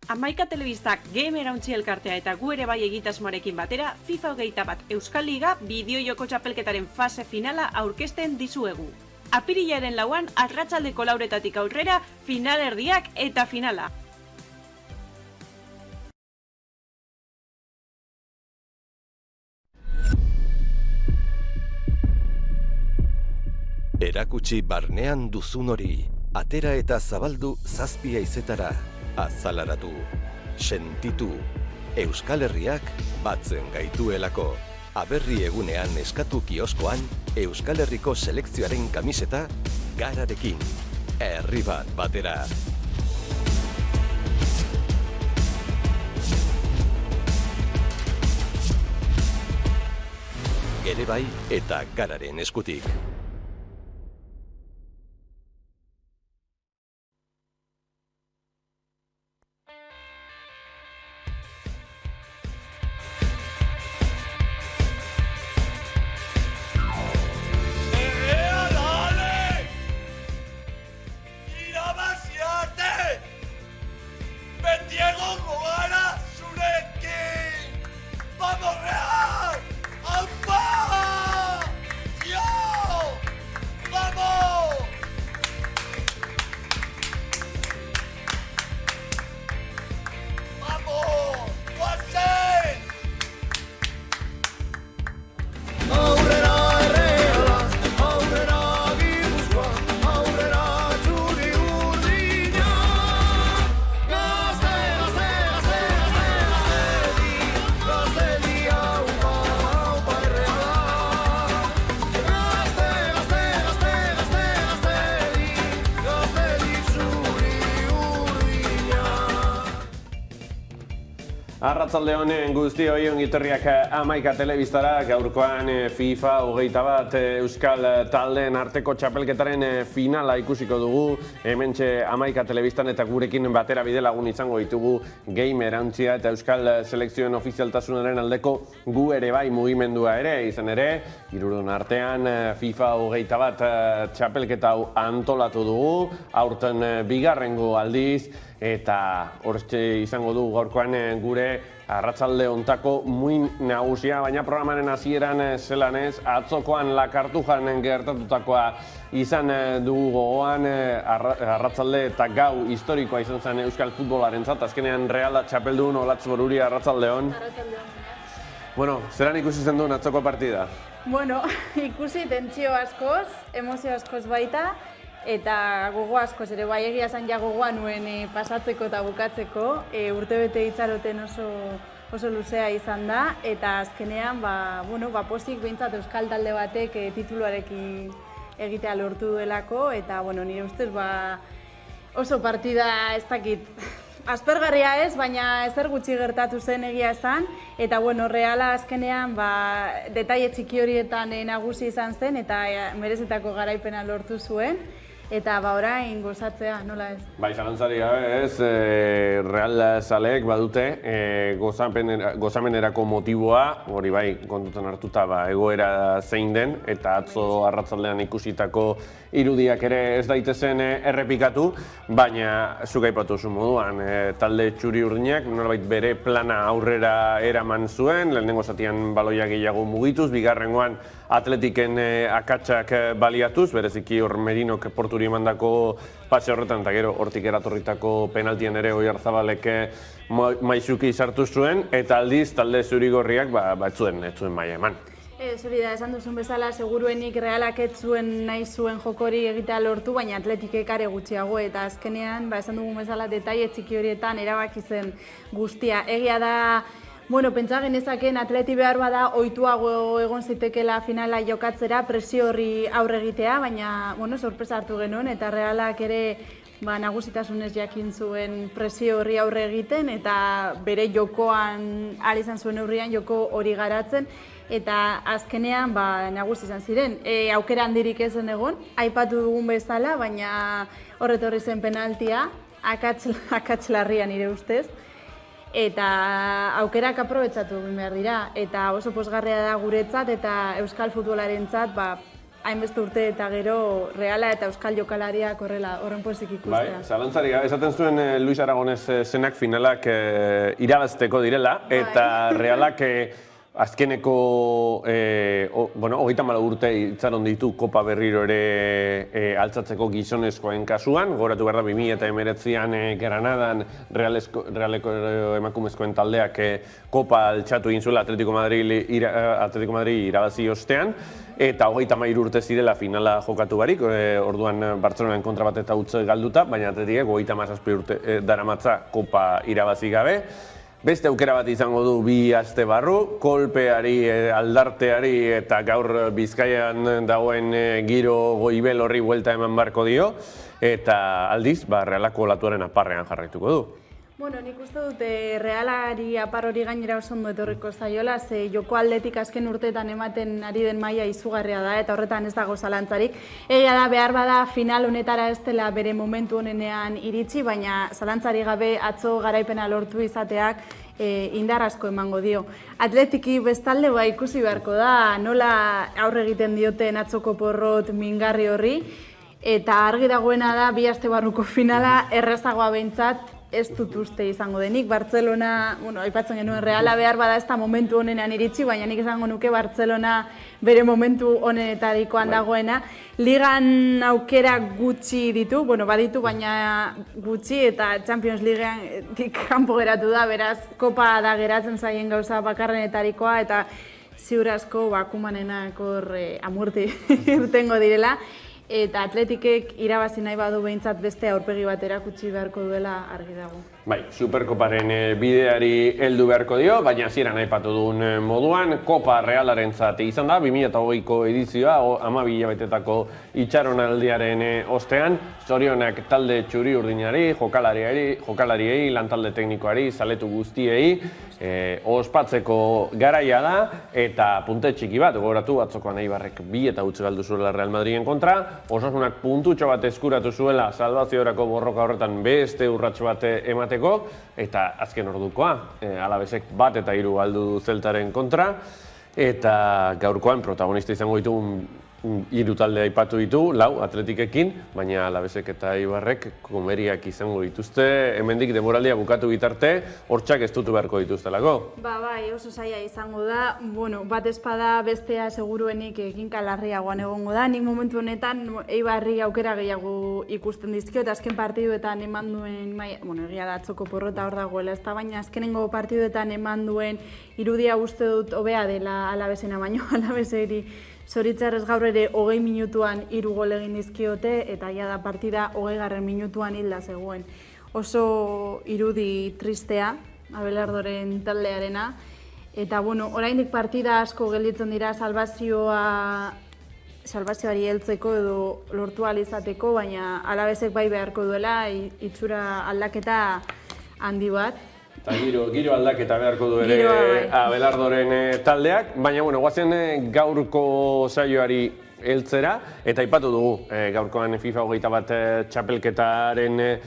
Hamaika telebistak Game Erauntzi elkartea eta gu ere bai egitasmoarekin batera FIFA 21 Euskal Liga bideo-joko txapelketaren fase finala aurkezten dizuegu. Apirilaren 4 arratsaldeko 4:00 aurrera finalerdiak eta finala. Erakutsi barnean duzun hori, atera eta zabaldu 7 haizetara, azalaratu, sentitu, Euskal Herriak batzen gaituelako. Aberri egunean eskatu kioskoan, Euskal Herriko selekzioaren kamiseta Gararekin. Herri bat batera. Ere bai eta Gararen eskutik. Arratsalde honen guztioi ongitorriak Hamaika telebistara, gaurkoan FIFA 21 Euskal taldeen arteko txapelketaren finala ikusiko dugu. Hementxe Hamaika telebistan eta gurekin batera bidelagun izango ditugu Game Erauntzia eta Euskal selekzioen ofizialtasunaren aldeko gu ere bai mugimendua ere, izan ere, hirurun artean FIFA 21 txapelketa hau antolatu dugu, aurten bigarrengo aldiz, eta hortxe izango du gaurkoan gure arratsalde hontako muin nagusia, baina programaren hasieran zelanez, atzokoan Lakartujan gertatutakoa izan dugu gogoan, arratsalde eta gau historikoa izan zen Euskal futbolarentzat, azkenean Reala txapeldun Olatz Boruri arratsaldeon. Bueno, zelan ikusi zen duen atzoko partida? Bueno, ikusi tentsio askoz, emozio askoz baita, eta gogo askoz ere bai egia esan ja gogoa nuen pasatzeko eta bukatzeko, urtebete itxaroten oso luzea izan da, eta azkenean pozik behintzat Euskal talde batek tituluarekin egitea lortu duelako, eta nire ustez oso partida ez dakit aspergarria ez, baina ezer gutxi gertatu zen egia esan, eta Reala azkenean detaile txiki horietan nagusi izan zen, eta merezetako garaipena lortu zuen. Eta orain gozatzea, nola ez? Bai, zalantzari gabe ez, Real zaleek badute gozamenerako motiboa, hori bai, kontutan hartuta egoera zein den, eta atzo arratsaldean ikusitako irudiak ere ez daitezen errepikatu, baina zuk aipatu zuen moduan, talde txuri-urdinak nolabait bere plana aurrera eraman zuen, lehenengo zatian baloia gehiago mugituz, bigarrengoan Atletiken akatsak baliatuz, bereziki hor Merinok Porturi emandako pase horretan, eta gero hortik eratorritako penaltien ere Oyarzabalek maizuki sartu zuen, eta aldiz talde zuri-gorriak ez zuen maila eman. Hori da, esan duzun bezala, seguruenik Realak ez zuen nahi zuen jokori egitea lortu, baina Atletikek are gutxiago, eta azkenean, esan dugun bezala, detaile txiki horietan erabaki zen guztia. Egia da, pentsa genezaken Atleti behar bada ohituago egon zitekela finala jokatzera, presio horri aurre egitea, baina, sorpresa hartu genuen, eta Realak ere nagusitasunez jakin zuen presio horri aurre egiten, eta bere jokoan ari izan zuen neurrian joko hori garatzen, eta azkenean nagusi izan ziren. Aukera handirik ez zen egon, aipatu dugun bezala, baina horretorri zen penaltia, akats larria nire ustez, eta aukerak aprobetxatu egin behar dira, eta oso pozgarria da guretzat eta Euskal futbolarentzat hainbeste urte eta gero Reala eta Euskal jokalariak horren pozik ikustea. Bai, zalantzarik gabe esaten zuen Luis Aragonez zenak finalak irabazteko direla, eta Realak azkeneko, 34 urte itxaron ditu Kopa berriro ere altzatzeko gizonezkoen kasuan, goratu behar da 2019an Granadan Realeko emakumezkoen taldeak Kopa altxatu egin zuela Atletico Madrid irabazi ostean, eta 33 urte zirela finala jokatu barik, orduan Bartzelonaren kontra bat eta utz galduta, baina Atletikek 37 urte daramatza Kopa irabazi gabe. Beste aukera bat izango du 2 aste barru, kolpeari, aldarteari eta gaur Bizkaian dagoen giro goibel horri buelta eman barko dio, eta aldiz, Realako olatuaren aparrean jarraituko du. Bueno, nik uste dut Realari apar hori gainera oso ondo etorriko zaiola, ze joko aldetik azken urteetan ematen ari den maila izugarria da, eta horretan ez dago zalantzarik. Egia da, behar bada final honetara ez dela bere momentu honenean iritsi, baina zalantzari gabe atzo garaipena lortu izateak indar asko emango dio. Atletiki bestalde ikusi beharko da, nola aurre egiten dioten atzoko porrot mingarri horri, eta argi dagoena da, 2 aste barruko finala errazagoa behintzat ez dut uste izango denik. Bartzelona, aipatzen genuen Reala behar bada ez da momentu honenean iritsi, baina nik izango nuke Bartzelona bere momentu honenetarikoan dagoena. Ligan aukera gutxi ditu, baditu baina gutxi, eta Champions Leaguean kanpo geratu da, beraz, Kopa da geratzen zaien gauza bakarrenetarikoa, eta ziur asko Kumanenak hor amurti irtengo direla. Eta Atletikek irabazi nahi badu behintzat beste aurpegi bat erakutsi beharko duela argi dago. Bai, Superkoparen bideari heldu beharko dio, baina hasieran aipatu duen moduan, Kopa Realarentzat izan da, 2020ko edizioa, 12 hilabetetako itxaronaldiaren ostean, zorionak talde txuri urdinari, jokalariei, lantalde teknikoari, zaletu guztiei, ospatzeko garaia da, eta punte txiki bat, gogoratu atzokoan Eibarrek 2 eta utzi galdu zuela Real Madriden kontra, Osasunak puntutxo bat eskuratu zuela salvaziorako borroka horretan beste urrats bat emateko, eta azken ordukoa, Alavesek 1 eta 3 galdu du Zeltaren kontra, eta gaurkoan protagonista izango ditugun 3 talde aipatu ditu, 4 Atletikekin, baina Alavesek eta Eibarrek komeriak izango dituzte, hemendik denboraldia bukatu bitarte, hortxak ez dutu beharko dituztelako. Bai, oso zaila izango da, bat espada bestea seguruenik eginka larriagoan egongo da, nik momentu honetan Eibarri aukera gehiago ikusten dizkio, eta azken partiduetan eman duen, egia da atzoko porrota hor dagoela, ez da, baina azkenengo partiduetan eman duen irudia uste dut hobea dela Alavesena, baino Alaveseri zoritzarrez gaur ere 20 minutuan 3 gol egin dizkiote, eta ja da partida 20. minutuan hilda zegoen. Oso irudi tristea, Abelardoren taldearena, eta oraindik partida asko gelditzen dira salbazioari heltzeko edo lortu ahal izateko, baina Alavesek bai beharko duela itxura aldaketa handi bat. Eta giro aldaketa beharko du ere Abelardoren taldeak, baina guazen gaurko saioari heltzera, eta aipatu dugu gaurkoan FIFA 21 txapelketaren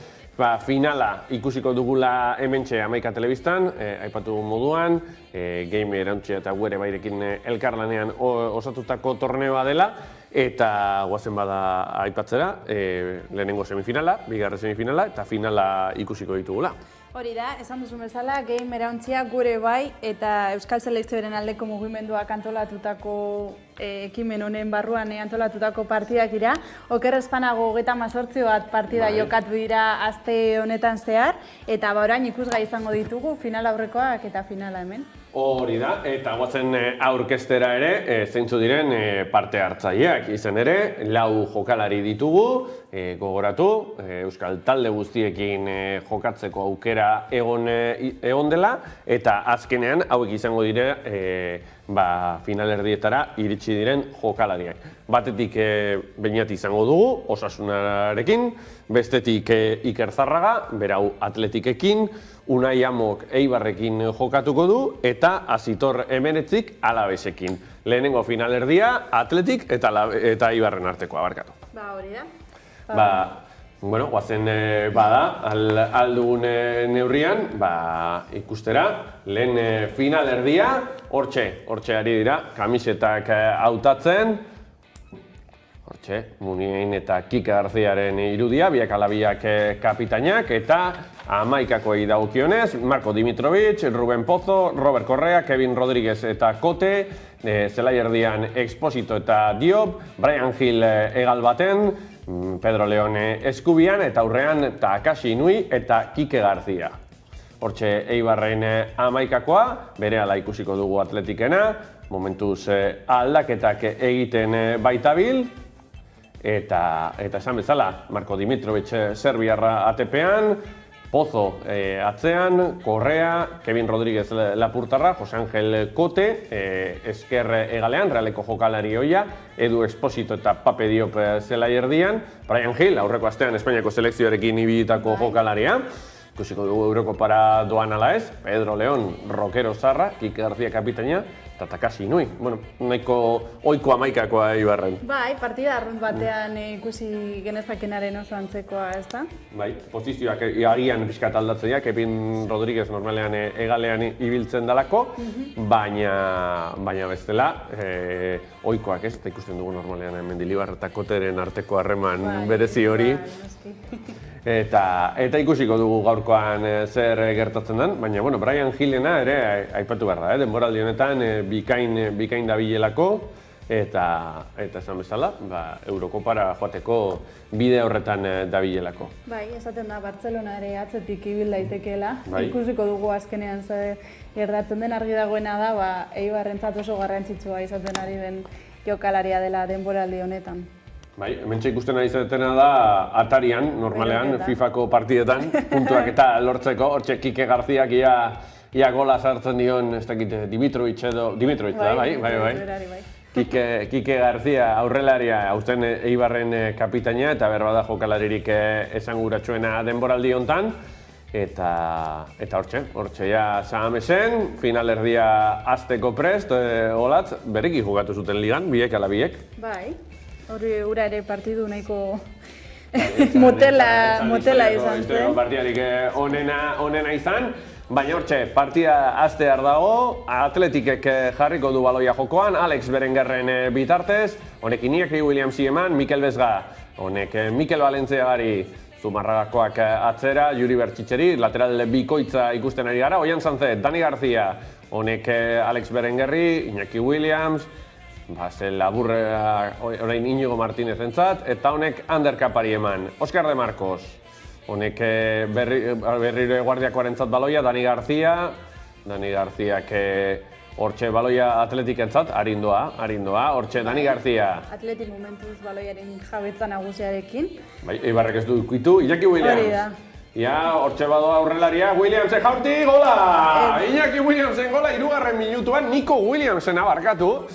finala ikusiko dugula hementxe Hamaika Telebistan, aipatu moduan, Game Erantxea eta Guere Bairekin elkarlanean osatutako torneoa dela, eta guazen bada aipatzera, lehenengo semifinala, bigarren semifinala, eta finala ikusiko ditugula. Hori da, esan duzu bezala, Game Erantxea Gure Bai eta Euskal Selekzioaren aldeko mugimenduak antolatutako ekimen honen barruan antolatutako partidak dira. Oker ezpanago 38 bat partida jokatu dira aste honetan zehar, eta orain ikusgai izango ditugu final aurrekoak eta finala hemen. Hori da, eta guazen aurkeztera ere, zeintzu diren parte hartzaileak. Izan ere, 4 jokalari ditugu, gogoratu, Euskal talde guztiekin jokatzeko aukera egon dela, eta azkenean hauek izango dire finalerdietara iritsi diren jokalariak. Batetik Beñat izango dugu, Osasunarekin, bestetik Iker Zarraga, berau Atletikekin, Unai Amok Eibarrekin jokatuko du, eta Asitor Emenetzik Alavesekin. Lehenengo finalerdia Atletik eta Eibarren artekoa barkatu. Hori da. Guazen bada, aldugun neurrian, ikustera, lehen finalerdia, hortxe ari dira, kamisetak hautatzen, Hortxe, Muniain eta Kike Garziaren irudia, biak alabiak kapitainak, eta 11koei dagokionez, Marko Dimitrovic, Ruben Pozo, Robert Correa, Kevin Rodríguez eta Kote, zelai erdian Exposito eta Diop, Brian Hill hegal baten, Pedro Leone eskubian, eta aurrean Takashi Inui eta Kike Garzia. Hortxe Eibarren 11koa, berehala ikusiko dugu Atletikena, momentuz aldaketak egiten baitabil, eta esan bezala, Marko Dimitrovic Serbiarra ATP-an, Pozo atzean, Correa, Kevin Rodríguez Lapurtarra, Jose Angel Kote, esker hegalean, Realeko jokalari hoia, Edu Exposito eta Pape Diop zelai erdian, Brian Hill, aurreko astean Espainiako selekzioarekin ibilitako jokalaria, ikusiko dugu Eurokopara doan ala ez, Pedro León, Rokero Zarra, Kike Garzia kapitaina, eta Takashi Inui. Bueno, nahiko oiko 11koa Eibarren. Bai, partida arrunt batean ikusi genezakenaren oso antzekoa, ez da? Bai, posizioak agian pixkat aldatzea, Kevin Rodríguez normalean hegalean ibiltzen dalako, baina bestela, oikoak ez, eta ikusten dugu normalean Mendilibar eta Koteren arteko harreman berezi hori. Eta ikusiko dugu gaurkoan zer gertatzen den, baina bueno, Brian Hillena ere aipatu behar da, denboraldi honetan bikain dabilelako, eta esan bezala, Eurokopara joateko bide horretan dabilelako. Bai, esaten da, Bartzelona ere atzetik ibil daitekeela. Bai. Ikusiko dugu azkenean zer gertatzen den, argi dagoena da, Eibarrentzat oso garrantzitsua izaten ari den jokalaria dela denboraldi honetan. Bai, hementxe ikusten ari zetena da atarian, normalean, FIFako partidetan, puntuak eta lortzeko, hortxe Kike Garziak ia gola sartzen dion, ez dakit, Dimitrovic da, bai. Kike Garzia aurrelaria, hauzen Eibarren kapitaina, eta berbada jokalaririk esanguratsuena denboraldi hontan, eta hortxe ja Sahamesen, finalerdia azteko prest, olatz, berriki jugatu zuten ligan, biek ala biek. Bai. Hori ura ere partidu nahiko motela izan zen. Partidarik onena izan, baina hortxe, partida aztear dago, Atletikek jarriko du baloia jokoan, Alex Berengerren bitartez, honek Iñaki Williamsi eman, Mikel Bezga, honek Mikel Valentziagari, Zumarragakoak atzera, Juri Bertxitxeri, lateral bikoitza ikusten ari gara, Oian Sanzet, Dani Garzia, honek Alex Berengerri, Iñaki Williams, laburra orain Inigo Martínez entzat, eta honek Ander Kapari eman. Oskar de Marcos, honek berriro guardiakoaren entzat baloia, Dani Garziak hortxe baloia Atletik entzat, arindoa, hortxe Dani Garzia. Atletik momentuz baloiaren jabetza nagusiarekin. Bai, Eibarrek ez du ikuitu, Iñaki Williams. Hori da. Ja, hortxe badoa aurrelaria, Williamsen jaurti, gola! Iñaki Williamsen gola, 3. minutuan, Nico Williamsen abarkatu.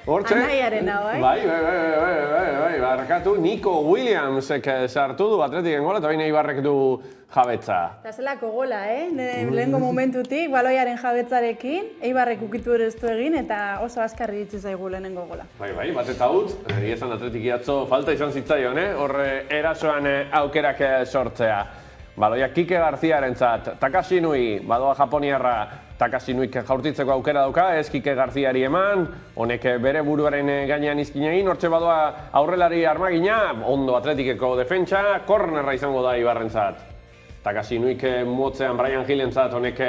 Anaiaren hau, Bai, barkatu, Nico Williamsek sartu du Atletiken gola, eta baina Eibarrek du jabetza. Eta zelako gola, lehengo momentutik, baloiaren jabetzarekin, Eibarrek ukitu ere ez du egin, eta oso azkarri ditzi zaigu lehenengo gola. Bai, bat eta hutz, esan Atletiki atzo falta izan zitzaion, hor erasoan aukerak sortzea. Baloia Kike Garziarentzat, Takashi Inui, badoa japoniarra, Takashi Inuik jaurtitzeko aukera dauka, ez Kike Garziari eman, honek bere buruaren gainean izkin egin, hortxe badoa aurrelari armagina, ondo Atletikeko defentsa, kornerra izango da Eibarrentzat. Takashi Inuik motzean Brian Hillentzat, honek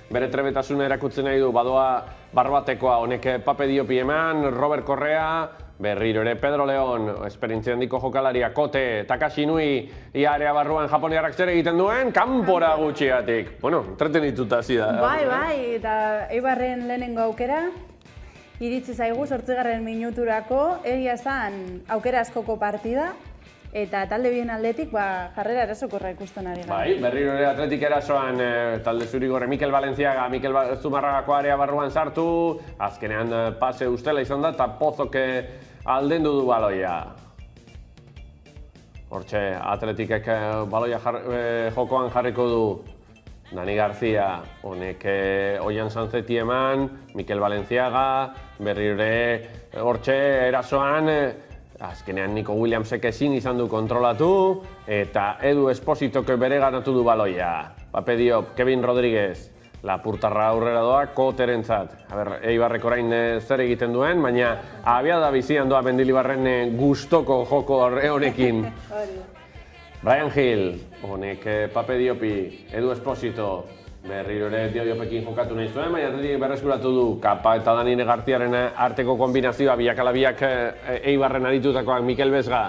bere trebetasuna erakutzen nahi du, badoa barbatekoa, honek Pape Diopi eman, Robert Correa, berriro ere Pedro León, esperientzia handiko jokalaria, Kote, Takashi Inui, ia area barruan japoniarrak zer egiten duen, kanpora gutxiatik. Bueno, entretenituta hasi da. Bai, eta Eibarren lehenengo aukera, iritsi zaigu 8. minuturako, egia esan aukera askoko partida, eta talde bien aldetik jarrera erasokorra ikusten ari gara. Bai, berriro ere Atletik erasoan talde zurigorre Mikel Valentziaga, Mikel Zumarragako area barruan sartu, azkenean pase ustela izan da, eta Pozok aldendu du baloia. Hortxe, Atletikek baloia jokoan jarriko du Dani Garzia, honek Oian Sanzeti eman, Mikel Valentziaga, berriro ere hortxe erasoan, azkenean Nico Williamsek ezin izan du kontrolatu, eta Edu Expositok bere ganatu du baloia. Pape Diop, Kevin Rodríguez, Lapurtarra aurrera doa Koterentzat. Eibarrek orain zer egiten duen, baina abiada bizian doa Mendilibarren gustoko joko honekin. Brian Hill, honek Pape Diopi, Edu Esposito, berriro ere Diopekin jokatu nahi zuen, baina atletik berreskuratu du Kapa eta Danine Garziaren arteko kombinazioa biak Eibarren aritutakoak Mikel Bezga.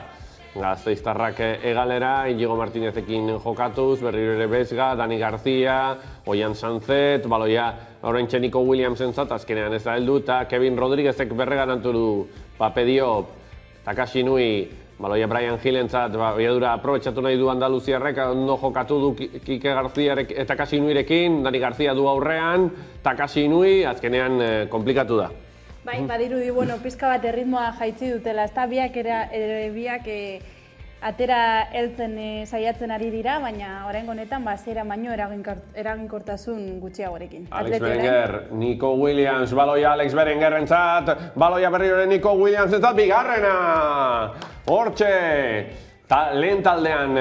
Gasteiztarrak egalera, Inigo Martinezekin jokatuz, berriro ere Bezga, Dani Garzia, Oian Sanzet, baloia orain Niko Williamsentzat azkenean ez da heldu, eta Kevin Rodriguezek berreganatu du Pape Diop, Takashi Nui, baloia Brian Hillentzat, biadura aprobetxatu nahi du Andaluziarrek, ondo jokatu du Kike Garzia eta Takashi Nuirekin, Dani Garzia du aurrean, Takashi Nui, azkenean komplikatu da. Bai, badirudi, pizka bat erritmoa jaitsi dutela, ez da biak atera heltzen saiatzen ari dira, baina oraingo honetan zera baino eraginkortasun gutxiagorekin. Alex Berenguer, Nico Williams, baloia Alex Berenguerrentzat, baloia berriro Nico Williamsentzat, bigarrena! Hortxe! Lehen taldean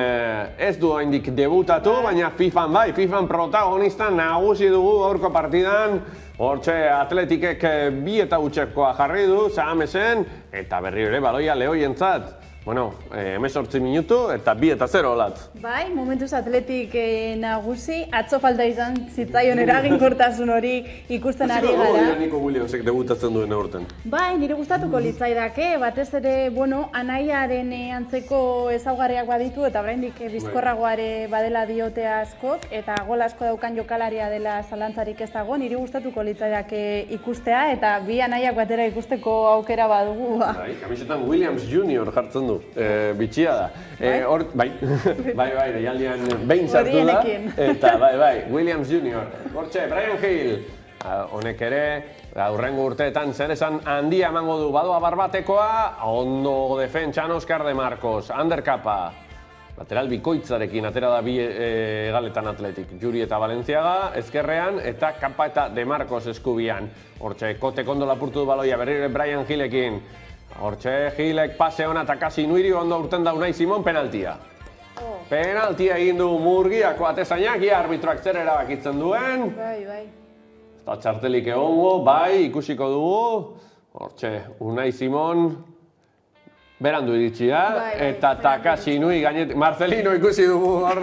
ez du oraindik debutatu, baina FIFAn bai, FIFAn protagonista nagusi dugu gaurko partidan. Hortxe Atletikek bi eta utxekoa jarri du, Sahamesen, eta berriro ere baloia Lehoientzat. 18 minutu eta 2-0 olatz. Bai, momentuz Atletik nagusi, atzo falta izan zitzaion eraginkortasun hori ikusten ari gara. Zero Nico Williamsek debutatzen duen aurten. Bai, nire gustatuko litzaidake, batez ere, anaiaren antzeko ezaugarriak baditu eta oraindik bizkorragoare badela diote askok eta gol asko daukan jokalaria dela zalantzarik ez dago, nire gustatuko litzaidake ikustea eta bi anaiak batera ikusteko aukera badugu. Bai, kamisetan Williams Junior jartzen du. Bitxia da. Bai, deialdian behin sartu da. Eta bai, Williams Junior. Hortxe, Brian Hill. Honek ere, aurrengo urteetan zer esan handia emango du. Badoa barbatekoa, ondo defentsan Oscar de Marcos. Ander Kapa. Lateral bikoitzarekin atera da bi egaletan Atletik. Juri eta Valenciaga, ezkerrean, eta Kapa eta de Marcos eskubian. Hortxe, kotek ondo lapurtu du baloia, berriro Brian Hillekin. Hortxe, Hilek pase hona eta kasi Nuiri ondo urten da Unai Simon penaltia. Penaltia egin du Murgiako atezainak, ia arbitroak zer erabakitzen duen. Bai. Ez da txartelik egongo, bai, ikusiko dugu. Hortxe, Unai Simon berandu iritsi da, eta Takashi Nui gainetik, Marcelino ikusi dugu hor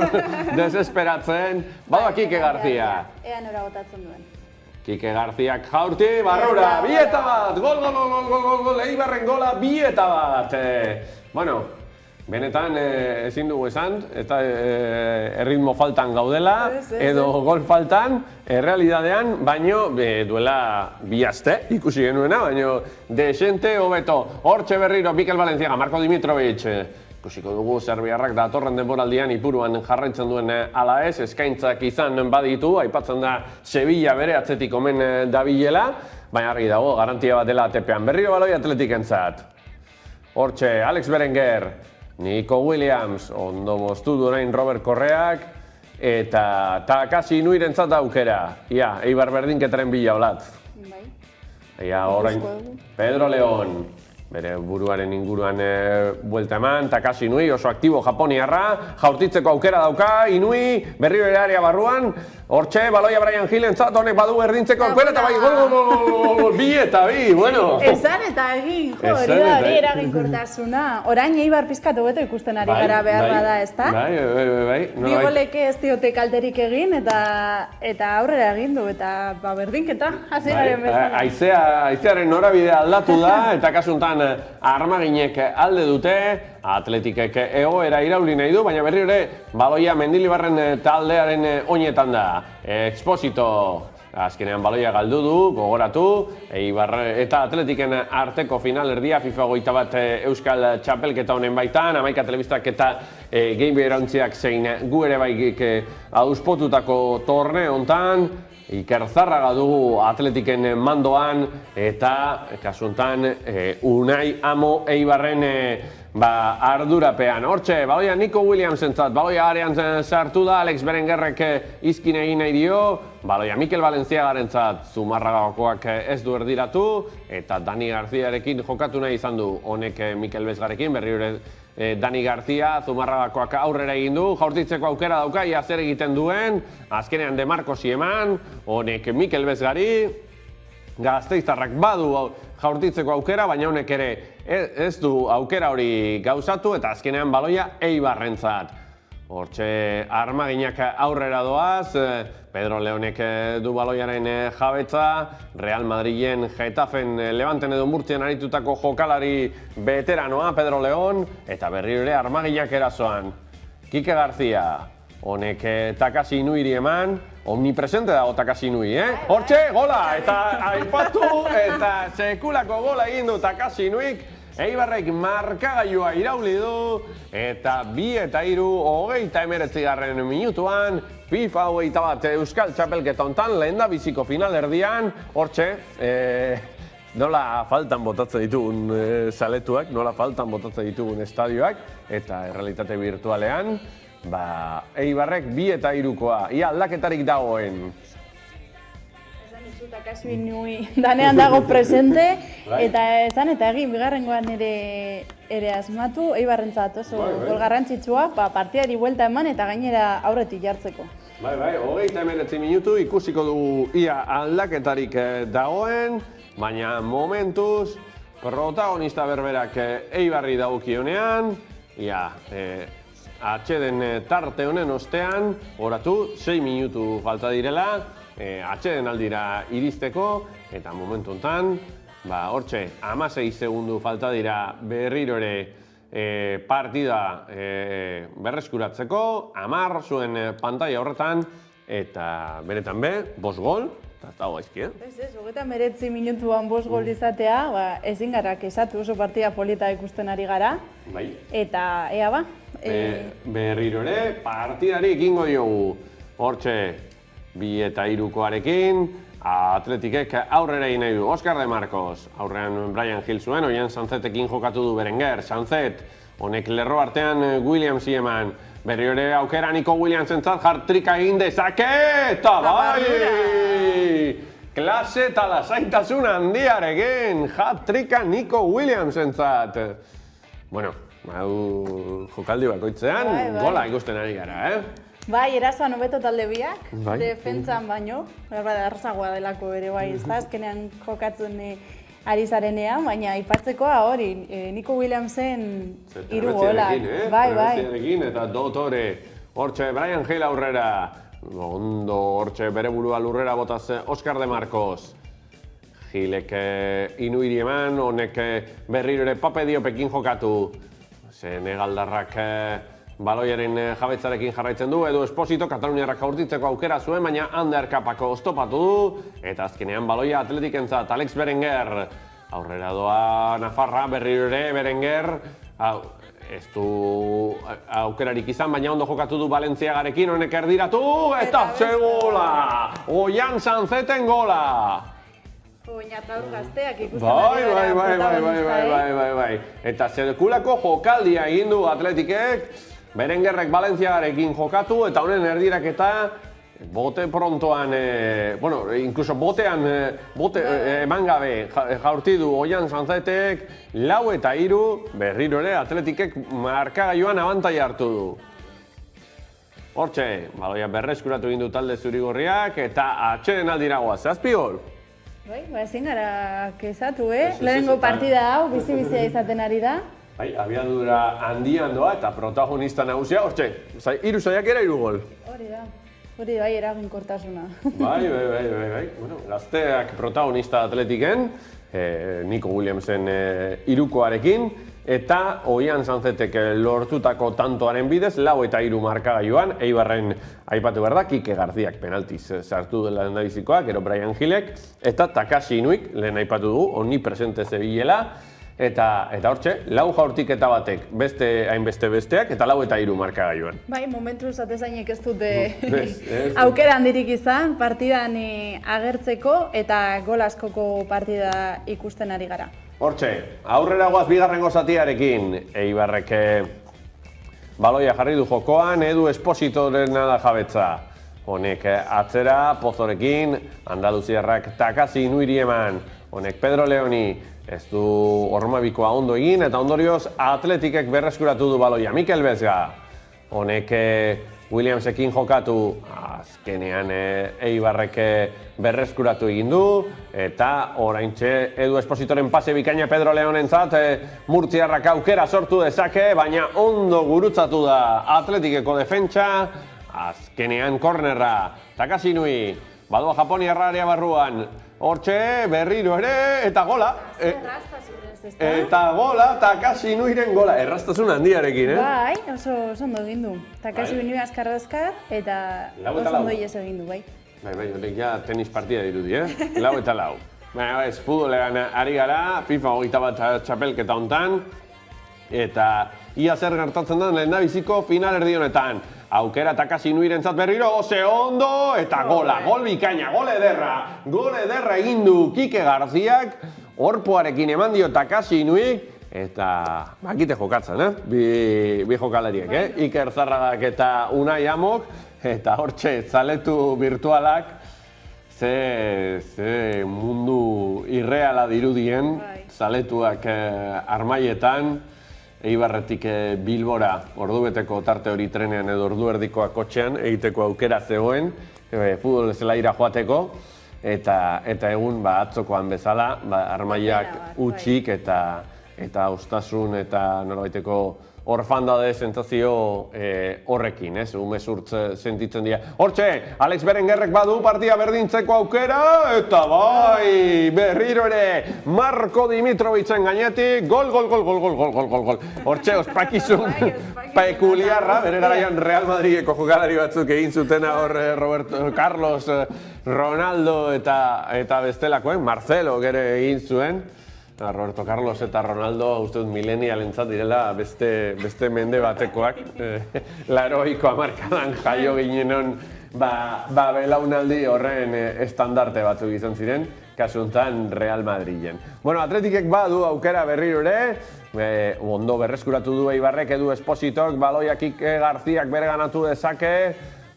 desesperatzen. Bada Kike Garzia. Ea nora botatzen duen. Kike Garziak jaurti, barrura, bieta bat! Gol, Eibarren gola, bieta bat! Benetan ezin dugu esan, eta erritmo faltan gaudela, edo gol faltan, errealidadean, baino duela bi aste ikusi genuena, baino desente hobeto. Hortxe berriro, Mikel Valenciaga, Marko Dimitrovic. Ikusiko dugu Serbiarrak datorren denboraldian ipuruan jarraitzen duen ala ez, eskaintzak izan baditu, aipatzen da Sevilla bere atzetik omen dabilela, baina argi dago, garantia bat dela atepean. Berriro baloi Atletikentzat. Hortxe, Alex Berenguer, Nico Williams, ondo moztu du orain Robert Correak, eta Takashi Nuirentzat aukera. Ia, Eibar berdinketaren bila olatz. Ia, orain, Pedro León. Bere buruaren inguruan buelta eman, Takashi Nui oso aktibo japoniarra, jaurtitzeko aukera dauka, Inui, berriro ere area barruan, hortxe, baloia Brian Hillentzat, honek badu erdintzeko aukera, eta bai, gol, bi eta bi, bueno. Esan eta egin, hori eraginkortasuna. Orain Eibar pizkat hobeto ikusten ari gara behar bada, ezta? Bai. Bi goleke ez diote kalterik egin, eta aurrera egin du, eta berdinketa, hasieraren bezala. Aizearen norabidea aldatu da, eta kasuntan armaginek alde dute, Atletikek egoera irauli nahi du, baina berriro ere baloia Mendilibarren taldearen oinetan da. Exposito azkenean baloia galdu du, gogoratu, Eibar eta Atletiken arteko finalerdia FIFA 21 Euskal Txapelketa honen baitan, Hamaika Telebistak eta Game Irauntziak zein gu ere baik auspotutako torne hontan. Iker Zarraga dugu Atletiken mandoan eta kasuntan Unai Amo Eibarren ardurapean. Hortxe, baloia Nico Williamsentzat, baloia arean sartu da, Alex Berenguerrek izkin egin nahi dio, baloia Mikel Valenciagarentzat Zumarragakoak ez du erdiratu, eta Dani Garziarekin jokatu nahi izan du, honek Mikel Bezgarekin, berriro Dani García, Zumarragakoak aurrera egin du, jaurtitzeko aukera dauka, ia zer egiten duen, azkenean De Marcosi eman, honek Mikel Bezgari, Gasteiztarrak badu jaurtitzeko aukera, baina honek ere ez du aukera hori gauzatu, eta azkenean baloia Eibarrentzat. Hortxe armaginak aurrera doaz, Pedro Leonek du baloiaren jabetza, Real Madrilen, Getafen, Levanten edo Murtzian aritutako jokalari veteranoa Pedro Leon, eta berriro ere armaginak erasoan. Kike García, honek Takashi Inuiri eman, omnipresente dago Takashi Inui, Hortxe, gola, eta aipatu, eta sekulako gola egin du Takashi Inuik, Eibarrek markagailua irauli du, eta 2 eta 3, 29. minutuan, FIFA 21 Euskal Txapelketa hontan, lehendabiziko finalerdian, hortxe, nola faltan botatzen ditugun zaletuak, nola faltan botatzen ditugun estadioak, eta errealitate virtualean, Eibarrek 2 eta 3koa, ia aldaketarik dagoen. Takashi Inui danean dago presente, eta esan eta egin bigarrengoan ere asmatu, Eibarrentzat oso gol garrantzitsua, partidari buelta eman eta gainera aurretik jartzeko. Bai, 29 minutu ikusiko dugu ia aldaketarik dagoen, baina momentuz protagonista berberak Eibarri dagokionean, ia atxeden tarte honen ostean, oratu 6 minutu falta direla, atxeden aldira iristeko, eta momentu honetan, hortxe, 16 segundu falta dira berriro ere partida berreskuratzeko, 10 zuen pantalla horretan, eta beretan 5 gol, eta ez dago gaizki, Ez, 29 minutuan 5 gol izatea, ezin gara kesatu oso partida polita ikusten ari gara, eta ea berriro ere, partidari ekingo diogu, hortxe, 2 eta 3koarekin, Atletikek aurrera egin nahi du. Óscar de Marcos, aurrean Brian Hill zuen, Oian Sanzetekin jokatu du Berenguer. Sanzet, honek lerro artean Williamsi eman. Berri ere aukera Nico Williamsentzat jartrika egin dezake, eta bai! Klase eta lasaitasun handiarekin, jartrika Nico Williamsentzat. Bueno, jokaldi bakoitzean, gola ikusten ari gara, Bai, erasoan hobeto talde biak, defentsan baino, errazagoa delako ere bai, ez da, azkenean jokatzen ari zarenean, baina aipatzekoa hori, Nico Williamsen 3 golak. Bai. Eta dotore, hortxe, Brian Hill aurrera, ondo hortxe bere burua lurrera botaz Óscar de Marcos. Hillek Inuiri eman, honek berriro ere Pape Diopekin jokatu. Senegaldarrak baloiaren jabetzarekin jarraitzen du, Edu Esposito, Kataluniarrak jaurtitzeko aukera zuen, baina Ander Kapako oztopatu du, eta azkenean baloia Atletikentzat, Alex Berenguer, aurrera doa Nafarra, berriro ere Berenguer, ez du aukerarik izan, baina ondo jokatu du Valentziagarekin, honek erdiratu, eta gola! Oian Sanzeten gola! Oinataur gazteak ikusten ari gara. Bai. Eta sekulako jokaldia egin du Atletikek, Berengerrek Valentziagarekin jokatu, eta honen erdiraketa bote prontoan, incluso botean eman gabe jaurti du Oian Sanzetek, 4 eta 3, berriro ere Atletikek markagailuan abantaila hartu du. Hortxe, baloia berreskuratu egin du talde zurigorriak, eta atxeden aldira goaz, 7 gol. Bai, ezin gara kesatu, lehenengo partida hau, bizi-bizia izaten ari da. Bai, abiadura handian doa eta protagonista nagusia, hortxe, 3 saiakera 3 gol. Hori da, bai, eraginkortasuna. Bai, bueno, gazteak protagonista Atletiken, Nico Williamsen 3koarekin, eta Oian Sanzetek lortutako tantoaren bidez, 4 eta 3 markagailuan, Eibarren aipatu behar da, Kike Garziak penaltiz sartu dela lehendabizikoak, gero Brian Hillek, eta Takashi Inuik, lehen aipatu du, omnipresente zebilela, eta hortxe, 4 jaurtiketa batek, beste hainbeste besteak, eta 4 eta 3 markagailuan. Bai, momentuz atezainek ez dute aukera handirik izan, partidan agertzeko, eta gol askoko partida ikusten ari gara. Hortxe, aurrera goaz bigarrengo zatiarekin, Eibarrek baloia jarri du jokoan, Edu Espositoren da jabetza. Honek atzera, Pozorekin, Andaluziarrak Takashi Inuiri eman. honek Pedro Leoni ez du hormabikoa ondo egin, eta ondorioz Atletikek berreskuratu du baloia. Mikel Bezga, honek Williamsekin jokatu, azkenean Eibarrek berreskuratu egin du, eta oraintxe Edu Espositoren pase bikaina Pedro Leonentzat, Murtziarrak aukera sortu dezake, baina ondo gurutzatu da Atletikeko defentsa, azkenean kornerra, Takasinui, badua Japoniarra area barruan, hortxe berriro ere, eta gola. Eta gola, Takasinuiren gola. Erraztasun handiarekin, Bai, oso ondo egin du. Takasinui azkar, eta oso ondo ies egin du, bai. Bai, honek ja tenis partida dirudi, Lau eta lau. Baina, ez, futbolean ari gara, FIFA 21 txapelketa hontan, eta ia zer gertatzen da lehendabiziko final erdi honetan. Aukera Takasinuirentzat berriro, ose ondo, eta gola, gol bikaina, gol ederra egin du Kike Garziak, orpoarekin eman dio Takasinuik, eta bakite jokatzen, bi jokalariek, Iker Zarragak eta Unai Amok, eta hortxe zaletu virtualak, ze mundu irreala dirudien, zaletuak armaietan, Eibarretik Bilbora, ordubeteko tarte hori trenean edo ordu erdikoa kotxean, egiteko aukera zegoen, futbol zelaira joateko, eta egun atzokoan bezala, armaiak utxik eta ostasun eta norabaiteko orfandade sentsazio horrekin, umezurtz sentitzen dira. Hortxe, Alex Berengerrek badu partia berdintzeko aukera, eta bai, berriro ere, Marko Dimitrovicen gainetik, gol. Hortxe, ospakizun pekuliarra, bere garaian Real Madrideko jokalari batzuk egin zutena hor Roberto Carlos, Ronaldo eta bestelakoen, Marcelo gere egin zuen. Roberto Carlos eta Ronaldo uste dut milenialentzat direla beste mende batekoak. Laroiko hamarkadan jaio ginenon belaunaldi horren estandarte batzuk izan ziren, kasu honetan Real Madrilen. Bueno, Atletikek badu aukera berriro ere, ondo berreskuratu du Eibarrek, Edu Espositok, baloia Kike Garziak bereganatu dezake,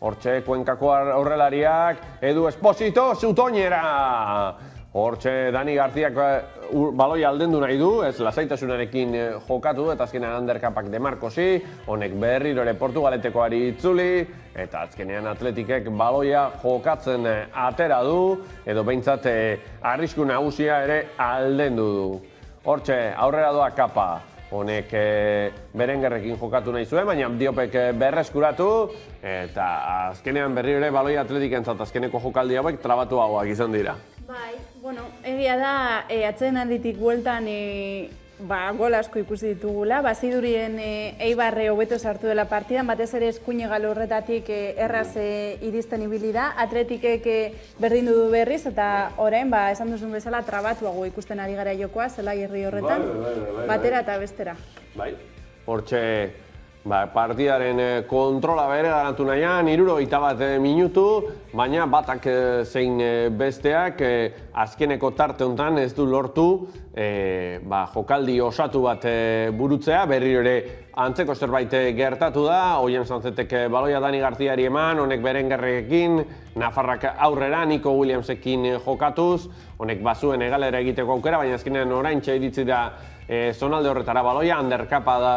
hortxe Kuenkako aurrelariak, Edu Esposito, Zutoñera! Hortxe, Dani Garziak baloia aldendu nahi du, ez lasaitasunarekin jokatu, eta azkenean Anderkapak de Marcosi, honek berriro ere Portugaletekoari itzuli, eta azkenean Atletikek baloia jokatzen atera du, edo behintzat arrisku nagusia ere aldendu du. Hortxe, aurrera doa Kapa, honek Berengerrekin jokatu nahi zuen, baina Diopek berreskuratu, eta azkenean berriro ere baloia Atletikentzat azkeneko jokaldi hauek trabatu hauak izan dira. Bai, bueno, egia da, atzeen handitik bueltan gol asko ikusi ditugula, Bazidurien Eibarre hobeto sartu dela partidan, batez ere eskuine galo horretatik erraz iristen ibili da, Atletikek berdindu du berriz, eta orain, esan duzun bezala, trabatuago ikusten ari gara jokoa, zelai herri horretan, batera eta bestera. Bai, hortxe, partidaren kontrola bere garantu nahian, 71 minutu, baina batak zein besteak azkeneko tarte honetan ez du lortu jokaldi osatu bat burutzea, berriro ere antzeko zerbait gertatu da, Oien Sanzetek baloia Dani Garziari eman, honek Berengerrekin, Nafarrak aurrera, Nico Williamsekin jokatuz, honek bazuen egalera egiteko aukera, baina azkenean oraintxe iritsi da zonalde horretara baloia, Anderkapa da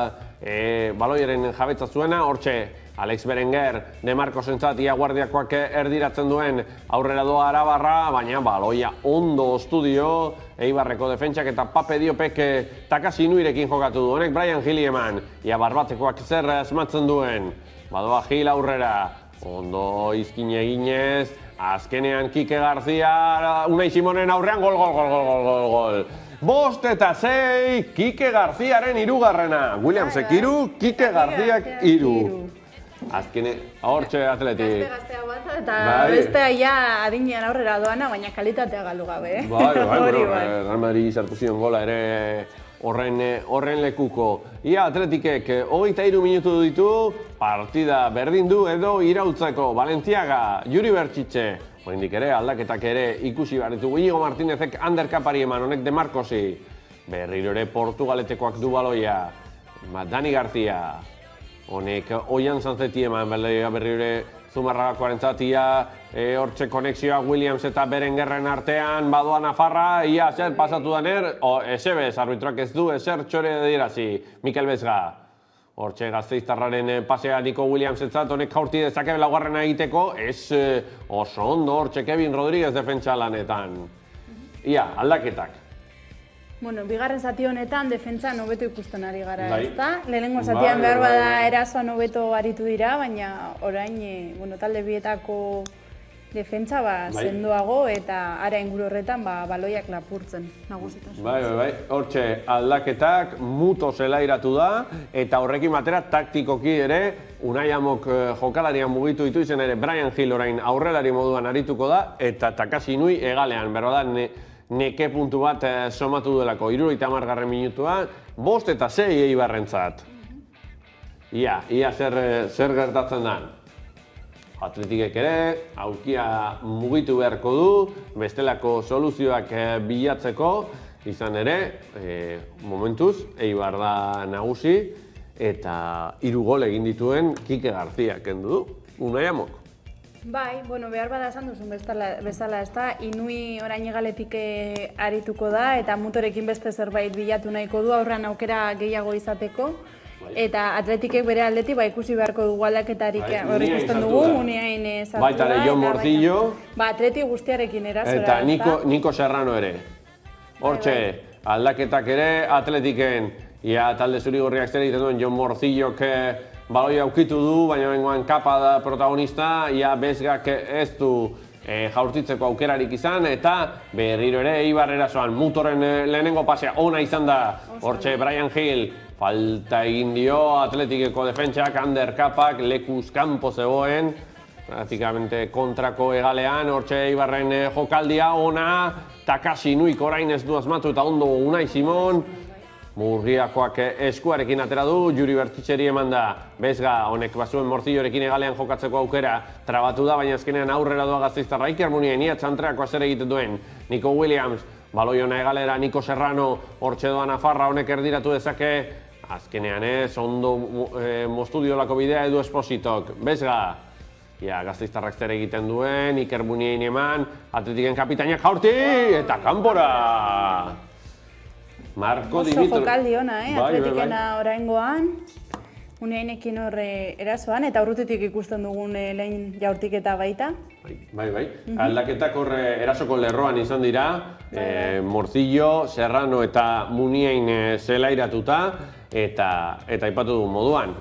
baloiaren jabetza zuena, hortxe Alex Berenguer, De Marcosentzat ia guardiakoak erdiratzen duen aurrera doa Arabarra, baina baloia ondo estudio, Eibarreko defentsak eta Pape Diopek Takasinuirekin jokatu du. Honek Brian Gili eman, ia barbatzekoak zer asmatzen duen, badoa Gil aurrera, ondo izkine eginez, azkenean Kike Garzia, Unai Simonen aurrean, gol. 5 eta 6, Kike Garziaren hirugarrena. Williamsek 3, Kike Garziak 3. Azkene, hortxe Atletik. Gaztea bat, eta bestea ja adinean aurrera doana, baina kalitatea galu gabe. Real Madrid sartu zion gola ere horren lekuko. Ia Atletikek 23 minutu ditu, partida berdin du edo irautzeko. Valentziaga, Juri Bertxitxe, oraindik ere aldaketak ere ikusi behar ditugu. Iñigo Martínezek Anderkapari eman, honek De Marcosi. Berriro ere Portugaletekoak du baloia. Dani Garcia. honek oian zantzeti eman, berri Zumarragakoaren zatia, hortxe konexioa Williams eta Berengerren artean, badoa Nafarra, ia zer pasatu daner, esebez, arbitroak ez du, eser txore dirazi, Mikel Bezga. Hortxe Gasteiztarraren pasea Nico Williams etzat, honek jaurti dezake laugarrena egiteko, ez oso ondo hortxe Kevin Rodríguez defentsa lanetan. Ia, aldaketak. Bueno, bigarren zati honetan defentsan hobeto ikusten ari gara, ezta? Lehenengo zatian behar bada erasoan hobeto aritu dira, baina orain, talde bietako defentsa sendoago eta ara inguru horretan baloiak lapurtzen nagusitasun. Bai, hortxe aldaketak muto zelairatu da eta horrekin batera taktikoki ere Unai Amok jokalarian mugitu ditu izen ere Brian Hill orain aurrelari moduan arituko da eta Takashi Inui egalean, berroda neke puntu bat somatu duelako, 70. minutua, 5 eta 6 Eibarrentzat. Ia zer gertatzen da. Atletikek ere, aurkia mugitu beharko du, bestelako soluzioak bilatzeko, izan ere, momentuz, Eibar da nagusi, eta 3 gol egin dituen Kike García kendu du, Unai Amok. Bai, behar bada esan duzun bezala, ezta, Inui orain egaletik arituko da, eta mutorekin beste zerbait bilatu nahiko du, aurrean aukera gehiago izateko. Eta Atletikek bere aldetik ikusi beharko dugu aldaketarik hori ikusten dugu, Muniain sartu da. Baita ere Jon Morcillo. Atletik guztiarekin erasora. Eta Niko Serrano ere. Hortxe, aldaketak ere Atletiken. Ia talde zuri-gorriak zer egiten duen Jon Morcillok baloia aukitu du, baina bengoan kapa da protagonista. Ia Bezgak ez du jaurtitzeko aukerarik izan, eta berriro ere Eibar erasoan mutoren lehenengo pasea ona izan da. Hortxe, Brian Hill. Falta egin dio Atletikeko defentsak, Ander Kapak, lekuz kanpo zegoen, praktikamente kontrako egalean, hortxe Eibarren jokaldia ona, Takashi Inuik orain ez du asmatu eta ondo Unai Simon, Murgiakoak eskuarekin atera du, Juri Bertitxeri eman da, Bezga honek bazuen Morcillorekin egalean jokatzeko aukera, trabatu da, baina azkenean aurrera doa Gasteiztarra, Iker Muniain, ia txantreako zer egiten duen, Nico Williams, baloi ona egalera, Nico Serrano, hortxe doa Nafarra, honek erdiratu dezake, azkenean ondo moztu diolako bidea Edu Espositok. Bezga, Gasteiztarrak zer egiten duen, Iker Muniain eman, Atletiken kapitainak jaurti, eta kanpora! Marko Dimitro. Oso jokaldi ona, Atletikena oraingoan, Muniainekin horre erasoan, eta urrutitik ikusten dugun lehen jaurtiketa baita. Bai. Aldaketak horre erasoko lerroan izan dira, Morcillo, Serrano eta Muniain zelairatuta, eta aipatu du moduan,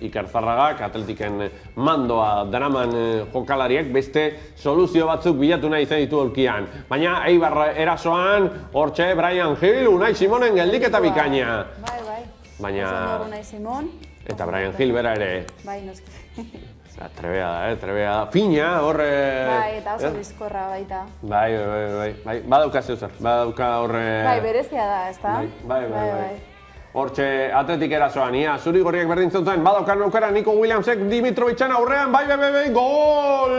Iker Zarragak, Atletiken mandoa daraman jokalariek beste soluzio batzuk bilatu nahi izan ditu olkian. Baina Eibar erasoan, hortxe Brian Hill, Unai Simonen geldiketa bikaina. Bai. Baina... Unai Simon. Eta Brian Hill bera ere. Bai, noski. Trebea da, fina, horre... Bai, eta oso bizkorra baita. Bai, badauka zeuzer, badauka horre... Bai, berezia da, ezta? Bai. Hortxe Atletik erasoan, zuri gorriak berdin zuten, badaukan aukera Nico Williamsek Dimitrovicen aurrean, bai, gol!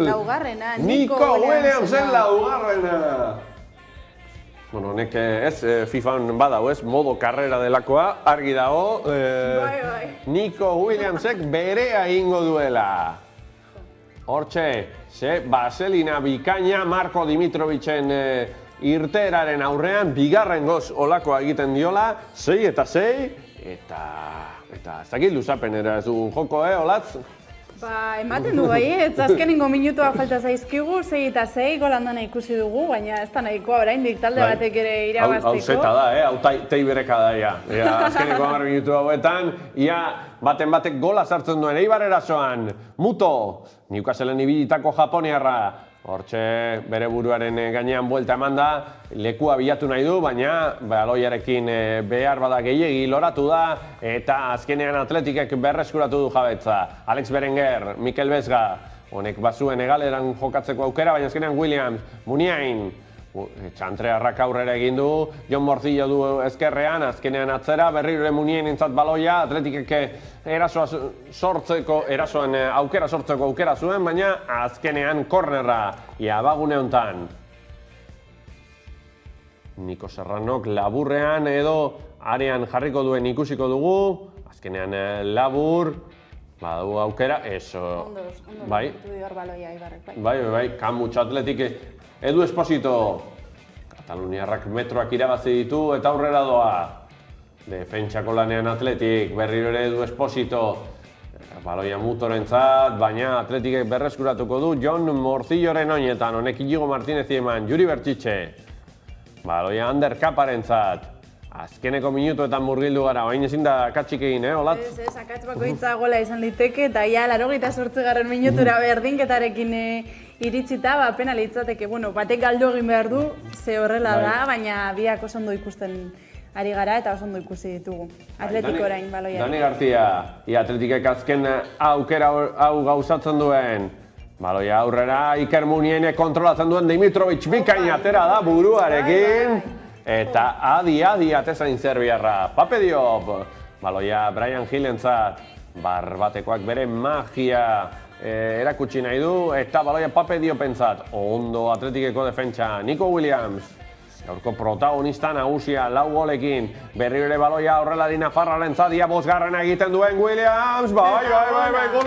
Laugarrena, Nico Williamsen laugarrena! Bueno, honek ez, FIFAn badau ez, modo karrera delakoa, argi dago. Bai. Nico Williamsek berea ingo duela. Hortxe, Baselina bikaina Marko Dimitrovicen irteeraren aurrean, bigarren goz olakoa egiten diola, 6 eta 6, eta ez dakit luzapen ez dugun joko, Olatz? Ematen du ez azkenengo minutua falta zaizkigu, 6 eta 6 golandana ikusi dugu, baina ez da nahikoa oraindik talde batek ere irabazteko. Hau zeta da, hau teibereka da, azkeneko 10 minutu hauetan, baten batek gola sartzen duen Eibar erasoan, Muto, Newcastleen ibilitako japoniarra, hortxe bere buruaren gainean buelta eman da, lekua bilatu nahi du, baina baloiarekin behar bada gehiegi loratu da, eta azkenean Atletikek berreskuratu du jabetza. Alex Berenguer, Mikel Bezga, honek bazuen egaleran jokatzeko aukera, baina azkenean Williams, Muniain, txantrearrak aurrera egin du, Jon Morcillo du ezkerrean, azkenean atzera, berriro Muniain entzat baloia, Atletikek erasoan aukera sortzeko aukera zuen, baina azkenean kornerra, bagune hontan. Nico Serranok laburrean edo arean jarriko duen ikusiko dugu, azkenean labur, badu aukera, eso. Ondo Bai, du hor baloia Ibarrek, bai, Kamutx Atletik Edu Esposito, kataluniarrak metroak irabazi ditu eta aurrera doa. Defentsako lanean Atletik, berriro ere Edu Esposito, baloia Mutorentzat, baina Atletikek berreskuratuko du Jon Morcilloren oinetan, honek Inigo Martinez eman, Juri Bertxitxe. Baloia Ander Kaparentzat, azkeneko minutuetan murgildu gara, orain ezin da akatsik egin, Olatz? Ez, akats bakoitza gola izan liteke, eta ia 88. minutura berdinketarekin iritsita, pena litzateke, batek galdu egin behar du, ze horrela da, baina biak oso ondo ikusten ari gara eta oso ondo ikusi ditugu. Atletiko orain baloia. Dani Garcia, Atletikek azken aukera hau gauzatzen duen. Baloia aurrera, Iker Muniene kontrolatzen duen Dimitrovic bikain atera da buruarekin. Eta adi atezain Zerbiarra. Pape Diop, baloia Brian Hillentzat, barbatekoak bere magia erakutsi nahi du. Eta baloia Pape Diopentzat, ondo Atletikeko defentsa, Nico Williams. Gaurko protagonista nagusia, 4 golekin, berriro ere baloia aurrelari nafarrarentzat, ia 5. egiten duen Williams, bai, gol,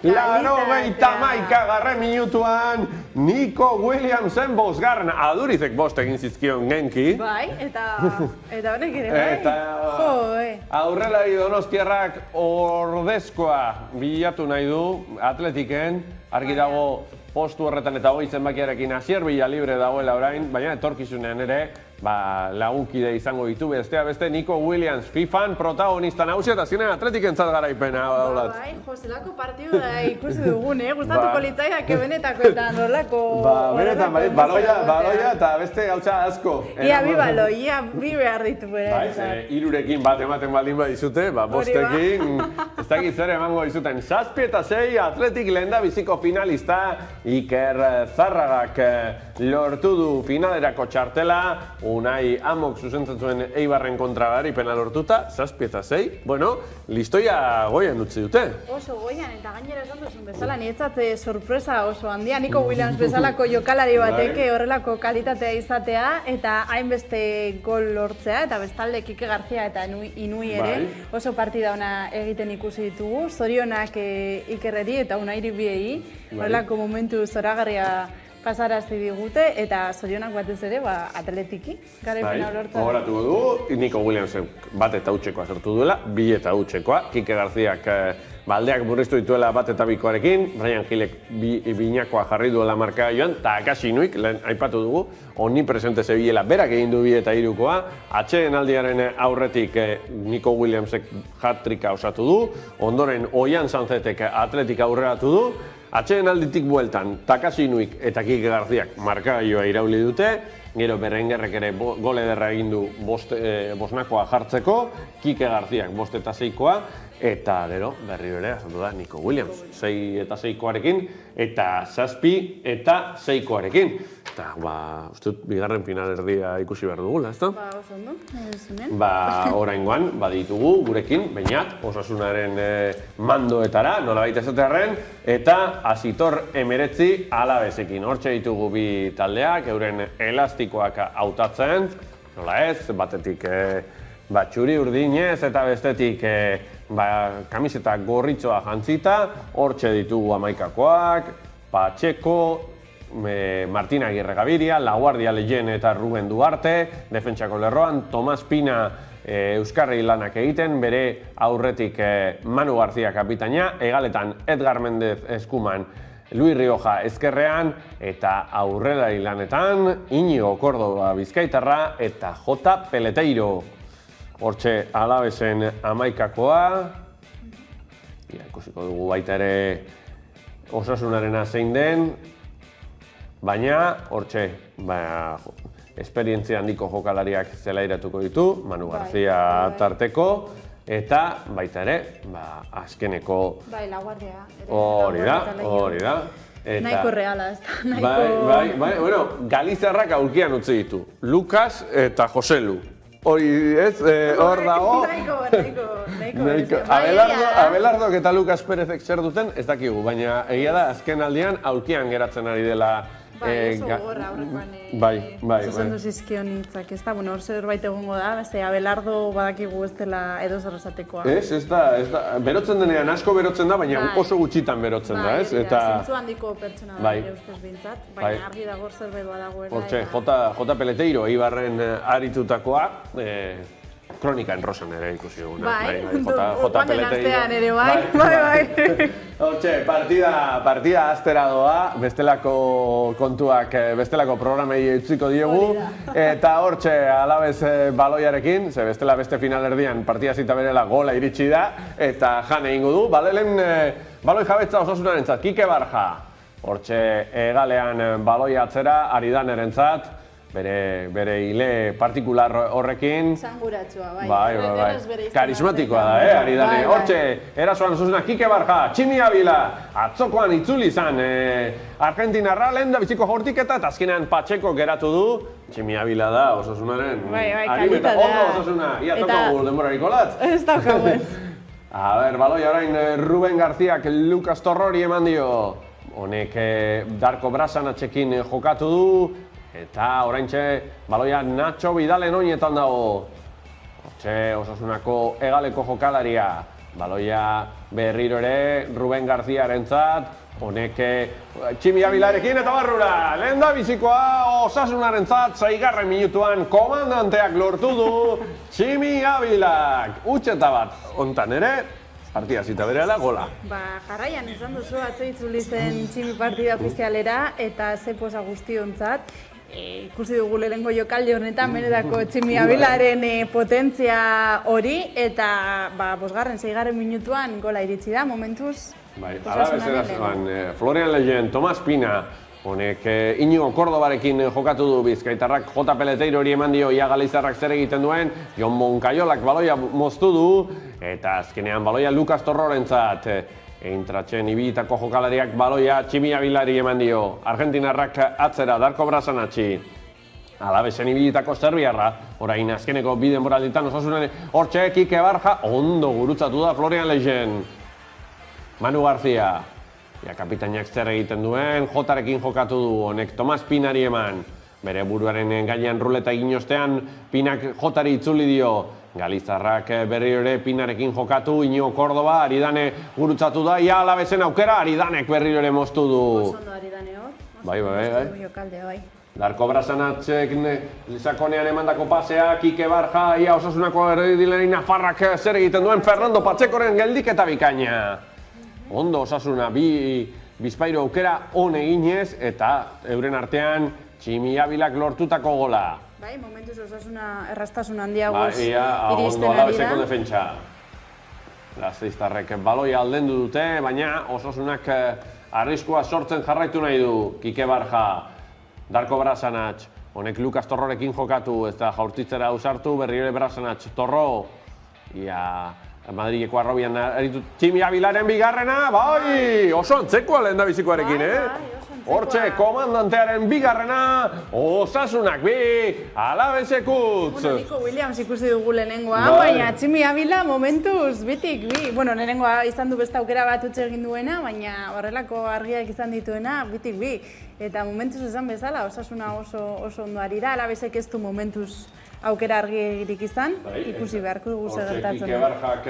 81. minutuan, Nico Williamsen 5. Adurizek 5 egin zizkion genki. Bai, eta honek ere, bai. Eta aurrelari Donostiarrak ordezkoa bilatu nahi du Atletiken, argi dago postu horretan eta hogei zenbakiarekin Asier Villa libre dagoela orain, baina etorkizunean ere lagunkide izango ditu beste Nico Williams FIFAn protagonista nagusia eta azkenean Atletikentzat garaipena. Bai, zelako partidu da ikusi dugun, gustatuko litzaidake benetakoetan horrelako. Benetan, baloia eta beste gautza asko. Ia bi baloia, bi behar ditu bere. Bai, 3rekin bat ematen baldin badizute, 5ekin, ez dakit zer emango dizuten. 7 eta 6 Atletik lehendabiziko finalista Iker Zarragak lortu du finalerako txartela. Unai Amok zuzentzen zuen Eibarren kontra garipena lortuta, 7 eta 6. Bueno, listoia goian utzi dute. Oso goian, eta gainera esan duzun bezala, niretzat sorpresa oso handia. Nico Williams bezalako jokalari batek horrelako kalitatea izatea, eta hainbeste gol lortzea, eta bestalde Kike Garcia eta Inui ere oso partida ona egiten ikusi ditugu. Zorionak Ikerreri eta Unairi biei, horrelako momentu zoragarria pasarazi digute, eta zorionak batez ere Atletiki garaipena lortzen. Gogoratuko du, Nico Williamsen 1 eta hutsekoa sortu duela, 2 eta hutsekoa. Kike Garziak baldeak murriztu dituela 1 eta 2koarekin, Brian Gilek binakoa jarri duela marka joan, eta Akashi Inuik, lehen aipatu dugu, omnipresente zebilela berak egin du 2 eta 3koa, atsedenaldiaren aurretik Nico Williamsek hat-tricka osatu du, ondoren Oian Sanzetek Atletik aurreratu du, atsedenalditik bueltan, Takashi Inuik eta Kike Garziak markagailua irauli dute, gero Berengerrek ere gol ederra egin du 5koa jartzeko, Kike Garziak 5 eta 6koa, eta gero berriro ere azaldu da Nico Williams, 6 eta 6koarekin, eta 7 eta 6koarekin. Eta, uste dut, bigarren finalerdia ikusi behar dugula, ezta? Oso ondo, ezunen. Oraingoan, baditugu gurekin, Beñat, Osasunaren mandoetara, nolabait esatearren, eta Asitor 19 Alabesekin. Hortxe ditugu bi taldeak, euren elastikoak hautatzen, nola ez, batetik txuri urdinez eta bestetik kamiseta gorritxoa jantzita, hortxe ditugu 11koak, Pacheco, Martin Agirre Gaviria, Laguardia Leyen eta Ruben Duarte, defentsako lerroan, Tomas Pina Euskarri lanak egiten, bere aurretik Manu García kapitaina, hegaletan Edgar Mendez eskuman, Luis Rioja ezkerrean, eta aurrelari lanetan, Iñigo Córdoba Bizkaitarra eta J. Peleteiro. Hortxe Alabesen 11koa, ikusiko dugu baita ere Osasunarena zein den, baina hortxe esperientzia handiko jokalariak zelairatuko ditu, Manu García tarteko, eta baita ere, azkeneko... Laguardia. Hori da. Nahiko reala, ez da. Bueno, Galizarrak aurkian utzi ditu, Lukas eta Joselu. Hori ez, hor dago... Nahiko. Abelardok eta Lukas Perezek zer duten, ez dakigu, baina egia da azken aldian aurkian geratzen ari dela Bai, oso gogorra aurrekoan zuzendu zizkion hitzak, ez da, hor zerbait egongo da, beste Abelardo badakigu ez dela edo zer esatekoa. Ez da, berotzen denean asko berotzen da, baina oso gutxitan berotzen da, ez? Eta zintzu handiko pertsona da, ere ustez bintzat, baina argi dago zerbait badagoela. Hortxe, J. Peleteiro, Eibarren aritutakoa, Kronika en Rosan ere ikusi duguna. J. Peleteiro. Bai. Hortxe, partida aztera doa, bestelako kontuak, bestelako programei utziko diegu. Eta hortxe, Alabez baloiarekin, ze bestela beste finalerdian partida zita berela gola iritsi da, eta jan egingo du. Lehen baloi jabetza Osasunarentzat, Kike Barja. Hortxe, egalean baloi atzera, Aridanerentzat. Bere hile partikular horrekin. Zanguratsua, bai. Karismatikoa da, Aridane. Hortxe, erasoan Osasuna, Kike Barja, Tximi Abila, atzokoan itzuli izan Argentinarra, lehen da biziko jaurtiketa, eta azkenean Patxeko geratu du. Tximi Abila da, Osasunaren. Bai, kalitatea. Ondo, Osasuna, ia tokagu denborarik olatz. Ez daukagun. Baloi orain Ruben Garziak Lukas Torrori eman dio. Honek Darko Brasanatxekin jokatu du. Eta oraintxe baloia Nacho Vidalen oinetan dago. Hortxe Osasunako egaleko jokalaria. Baloia berriro ere Ruben Garziarentzat. Honek Tximi Abilarekin eta barrura. Lehen da bizikoa Osasunarentzat 6. minutuan komandanteak lortu du Tximi Abilak. Utxeta bat hontan ere. Partida zita berehala, gola. Jarraian izan duzu atzo itzuli zen Tximi partida ofizialera eta ze posa guztiontzat. Ikusi dugu lehenengo jokaldi honetan, benetako Tximi Abilaren potentzia hori eta 5. minutuan gola iritsi da, momentuz. Alabez erasoan, Florian Leyen, Tomas Pina, honek Inigo Kordobarekin jokatu du Bizkaitarrak, J. Peleteiro hori eman dio Ia Galizarrak zer egiten duen, Jon Moncayolak baloia moztu du, eta azkenean baloia Lukas Torrorentzat. Eintratzen ibilitako jokalariak baloia Tximi Abilari eman dio. Argentinarrak atzera, Darko Brasanatxi. Alabezen ibilitako Serbiarra, orain azkeneko bi denboralditan Osasunan hortxe Kike Barja, ondo gurutzatu da Florian Leyen. Manu García, kapitainak zer egiten duen, Jotarekin jokatu du, honek Tomas Pinari eman. Bere buruaren gainean ruleta egin ostean, Pinak Jotari itzuli dio. Galizarrak berriro ere Pinarekin jokatu, Inigo Kordoba, Aridane gurutzatu da, ia Alabezen aukera, Aridanek berriro ere moztu du. Osondo Aridane hor. Bai. Darko Brasanatxek Lizakonean emandako pasea, Kike Barja, ia Osasunako erdileri Nafarrak zer egiten duen, Fernando Patxekoren geldik eta bikaina. Ondo Osasuna, bizpairo aukera on eginez, eta euren artean Tximi Abilak lortutako gola. Bai, momentuz Osasuna erraztasun handiagoz iristen ari da. Ondo Alabezeko defentsa. Gasteiztarrek baloia aldendu dute, baina Osasunak arriskua sortzen jarraitu nahi du. Kike Barja, Darko Brasanatx, honek Lukas Torrorekin jokatu, ez da jaurtitzera ausartu, berriro Brasanatx, Torro. Ia Madrileko arrobian aritu Tximi Abilaren bigarrena, bai! Oso antzekoa lehen da bizikoarekin, Hortxe, komandantearen bigarrena, Osasunak bi, Alabezekutz. Nico Williams ikusi dugu lehenengoa, baina Tximi Abila momentuz bitik bi. Lehenengoa izan du beste aukera bat utxe egin duena, baina horrelako argiak izan dituena bitik bi. Eta momentuz esan bezala, Osasuna oso ondo ari da, Alabezek ez du momentuz aukera argirik izan, ikusi beharko dugu zer gertatzen. Kike Barjak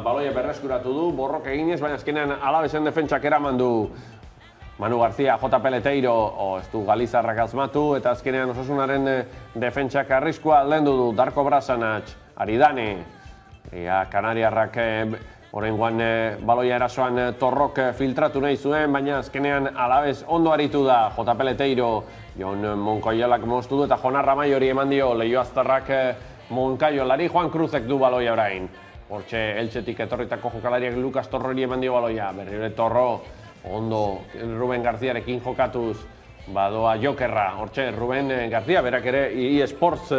baloia berreskuratu du, borrok eginez, baina azkenean Alabezen defentsak eraman du. Manu García, J. Peleteiro, ez du Galizarrak azmatu, eta azkenean Osasunaren defentsak arriskua aldendu du. Darko Brasanatx, Aridane, Kanariarrak oraingoan baloia erasoan Torrok filtratu nahi zuen, baina azkenean Alabez ondo aritu da. J. Peleteiro, Jon Moncayolak moztu du, eta Jon Arramai hori eman dio Leioaztarrak Moncayolari, Juan Cruzek du baloia orain. Hortxe, Eltxetik etorritako jokalariak Lukas Torrori eman dio baloia, berriro Torro, ondo Ruben Garziarekin jokatuz, badoa Jokerra, hortxe Ruben Garzia, berak ere eSports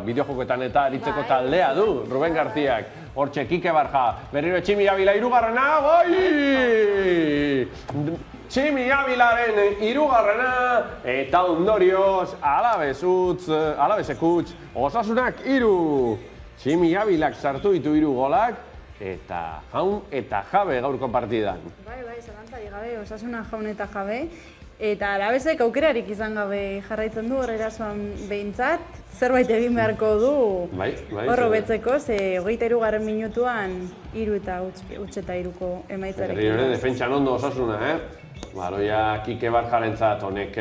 bideojokoetan eta aritzeko taldea du, Ruben Garziak. Hortxe Kike Barja, berriro Tximi Abila hirugarrena, bai! Tximi Abilaren hirugarrena, eta ondorioz Alabezekutz, Osasunak 3. Tximi Abilak sartu ditu 3 golak, eta jaun eta jabe gaurko partidan. Bai, zalantzari gabe, Osasuna jaun eta jabe. Eta Alabesek aukerarik izan gabe jarraitzen du erasoan behintzat, zerbait egin beharko du hor hobetzeko, ze 23. minutuan 3 eta 3ko emaitzarekin. Berriro defentsan ondo Osasuna, Baloia Kike Barjarentzat, honek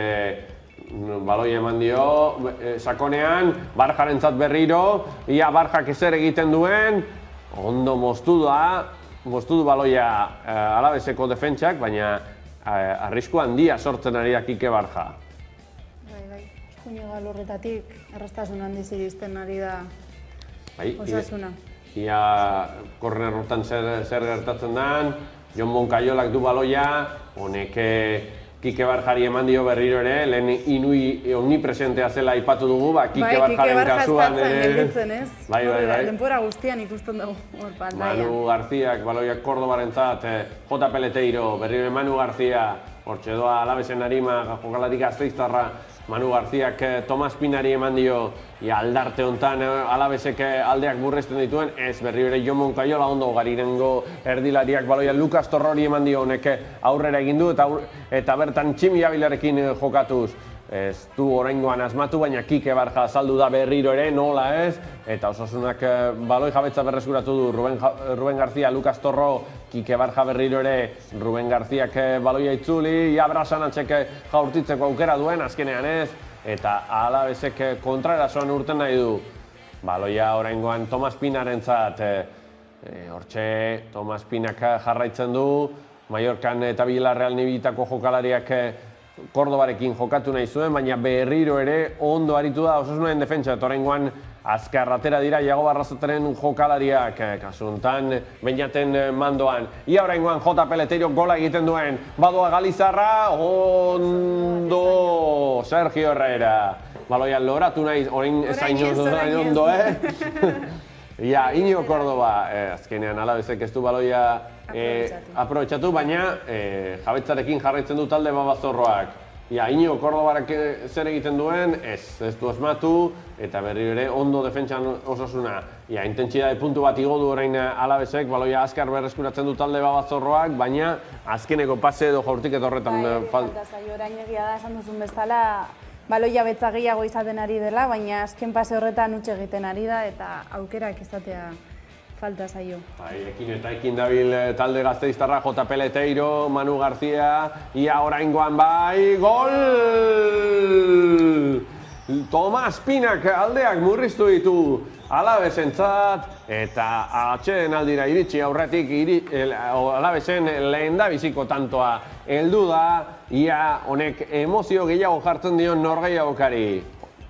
baloia eman dio, sakonean, Barjarentzat berriro, ia Barjak ezer egiten duen, ondo moztu du baloia Alabeseko defentsak, baina arrisku handia sortzen ari da Kike Barja. Bai, eskuinaga lorretatik erraztasun handiz iristen ari da Osasuna. Ia korner hortan zer gertatzen den, Jon Moncayolak du baloia, honek Kike Barjari eman dio berriro ere, lehen Inui omnipresentea zela aipatu dugu, Kike Barjaren kasuan ere. Bai. Denbora guztian ikusten dugu hor pantailan. Manu Garziak, baloiak Kordobarentzat, J. Peleteiro, berriro Manu Garzia, hortxe doa Alabesen arima, jokalarik Gasteiztarra, Manu Garziak Tomas Pinari eman dio, aldarte hontan Alabesek aldeak burresten dituen, ez berriro ere Jon Moncayola ondo garirengo erdilariak baloia Lukas Torrori eman dio honek aurrera egin du eta bertan Tximi Abilarekin jokatuz. Ez du oraingoan asmatu, baina Kike Barja azaldu da berriro ere, nola ez, eta Osasunak baloi jabetza berreskuratu du Ruben Garzia, Lukas Torro, Kike Barja berriro ere, Ruben Garziak baloia itzuli, ia Brasanatxek jaurtitzeko aukera duen, azkenean ez, eta Alabesek kontraerasoan urten nahi du. Baloia oraingoan Tomas Pinarentzat, hortxe Tomas Pinak jarraitzen du, Mallorcan eta Villarreal nibilitako jokalariak Kordobarekin jokatu nahi zuen, baina berriro ere ondo aritu da Osasunaren defentsa, eta oraingoan azkarratera dira Iago Barrazataren jokalariak, kasu honetan Beñaten mandoan. Ia oraingoan J. Peleteiro gola egiten duen, badoa Galizarra, ondo Sergio Herrera. Baloia loratu nahi, orain ezain ondo, Ia, Iñigo Córdoba, azkenean Alabesek ez du baloia aprobetxatu, baina jabetzarekin jarraitzen du talde Babazorroak. Ia, Iñigo Córdobarak zer egiten duen, ez du asmatu, eta berriro ere ondo defentsan Osasuna. Ia, intentsitate puntu bat igo du orain Alabesek, baloia azkar berreskuratzen du talde Babazorroak, baina azkeneko pase edo jaurtiket horretan falta zaio, orain egia da esan duzun bezala, baloia betza gehiago izaten ari dela, baina azken pase horretan huts egiten ari da eta aukerak izatea falta zaio. Ekin dabil talde Gasteiztarra, J. Peleteiro, Manu Garzia, ia oraingoan bai, gol! Tomas Pinak aldeak murriztu ditu Alabesentzat, eta atxeden aldira iritsi aurretik Alabesen lehendabiziko tantoa heldu da, ia honek emozio gehiago jartzen dion norgehiagokari.